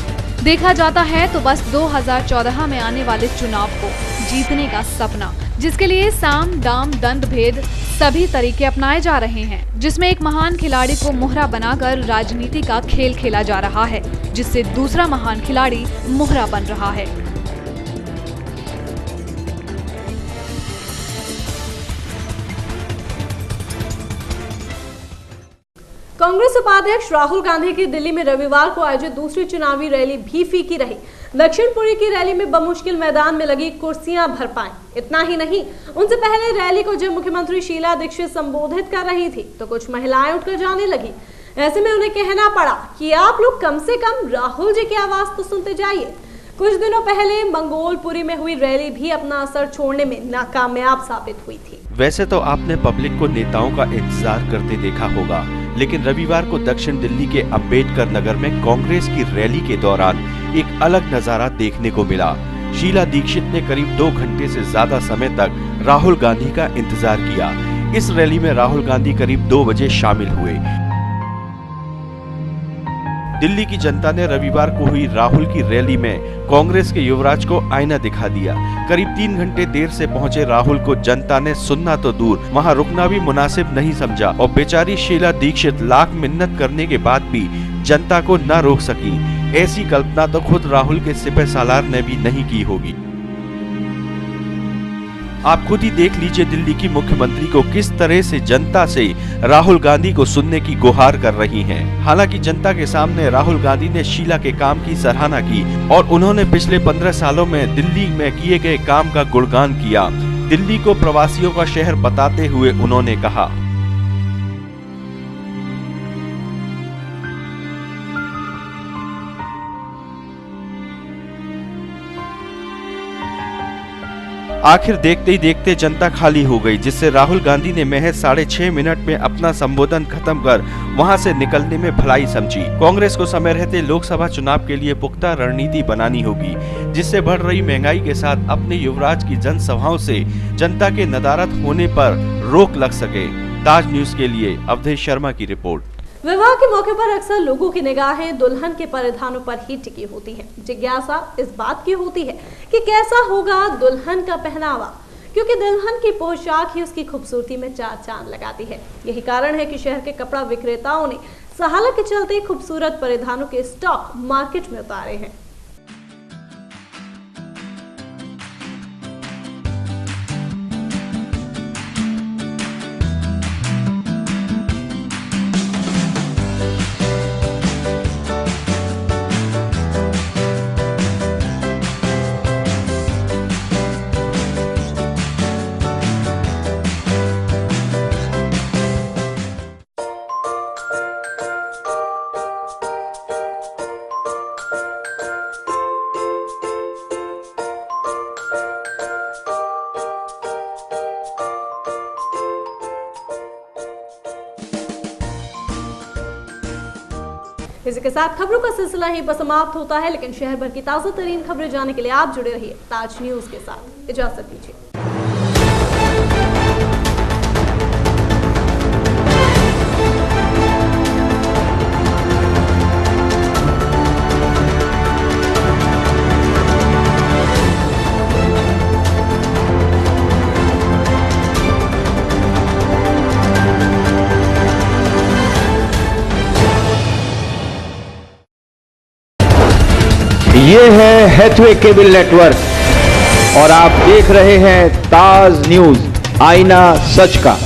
देखा जाता है तो बस 2014 में आने वाले चुनाव को जीतने का सपना, जिसके लिए साम दाम दंड भेद सभी तरीके अपनाए जा रहे हैं, जिसमें एक महान खिलाड़ी को मोहरा बनाकर राजनीति का खेल खेला जा रहा है, जिससे दूसरा महान खिलाड़ी मोहरा बन रहा है। कांग्रेस उपाध्यक्ष राहुल गांधी की दिल्ली में रविवार को आयोजित दूसरी चुनावी रैली भी फीकी रही। दक्षिणपुरी की रैली में बमुश्किल मैदान में लगी कुर्सियां भर पाएं। इतना ही नहीं, उनसे पहले रैली को जब मुख्यमंत्री शीला दीक्षित संबोधित कर रही थी तो कुछ महिलाएं उठकर जाने लगी। ऐसे में उन्हें कहना पड़ा कि आप लोग कम से कम राहुल जी की आवाज तो सुनते जाइए। कुछ दिनों पहले मंगोलपुरी में हुई रैली भी अपना असर छोड़ने में नाकामयाब साबित हुई थी। वैसे तो आपने पब्लिक को नेताओं का इंतजार करते देखा होगा, लेकिन रविवार को दक्षिण दिल्ली के अंबेडकर नगर में कांग्रेस की रैली के दौरान एक अलग नजारा देखने को मिला। शीला दीक्षित ने करीब 2 घंटे से ज्यादा समय तक राहुल गांधी का इंतजार किया। इस रैली में राहुल गांधी करीब 2 बजे शामिल हुए। दिल्ली की जनता ने रविवार को हुई राहुल की रैली में कांग्रेस के युवराज को आईना दिखा दिया। करीब 3 घंटे देर से पहुंचे राहुल को जनता ने सुनना तो दूर, वहां रुकना भी मुनासिब नहीं समझा और बेचारी शीला दीक्षित लाख मिन्नत करने के बाद भी जनता को न रोक सकी। ऐसी कल्पना तो खुद राहुल के सिपह सालार ने भी नहीं की होगी। आप खुद ही देख लीजिए दिल्ली की मुख्यमंत्री को किस तरह से जनता से राहुल गांधी को सुनने की गुहार कर रही हैं। हालांकि जनता के सामने राहुल गांधी ने शीला के काम की सराहना की और उन्होंने पिछले 15 सालों में दिल्ली में किए गए काम का गुणगान किया। दिल्ली को प्रवासियों का शहर बताते हुए उन्होंने कहा, आखिर देखते ही देखते जनता खाली हो गई, जिससे राहुल गांधी ने महज 6.5 मिनट में अपना संबोधन खत्म कर वहां से निकलने में भलाई समझी। कांग्रेस को समय रहते लोकसभा चुनाव के लिए पुख्ता रणनीति बनानी होगी, जिससे बढ़ रही महंगाई के साथ अपने युवराज की जनसभाओं से जनता के नदारद होने पर रोक लग सके। ताज न्यूज के लिए अवधेश शर्मा की रिपोर्ट। विवाह के मौके पर अक्सर लोगों की निगाहें दुल्हन के परिधानों पर ही टिकी होती है। जिज्ञासा इस बात की होती है कि कैसा होगा दुल्हन का पहनावा, क्योंकि दुल्हन की पोशाक ही उसकी खूबसूरती में 4 चांद लगाती है। यही कारण है कि शहर के कपड़ा विक्रेताओं ने सहालत के चलते खूबसूरत परिधानों के स्टॉक मार्केट में उतारे हैं। इसी के साथ खबरों का सिलसिला यहीं पर समाप्त होता है, लेकिन शहर भर की ताजा तरीन खबरें जानने के लिए आप जुड़े रहिए ताज न्यूज के साथ। इजाजत दीजिए। ये है हैथवे केबल नेटवर्क और आप देख रहे हैं ताज न्यूज, आईना सच का।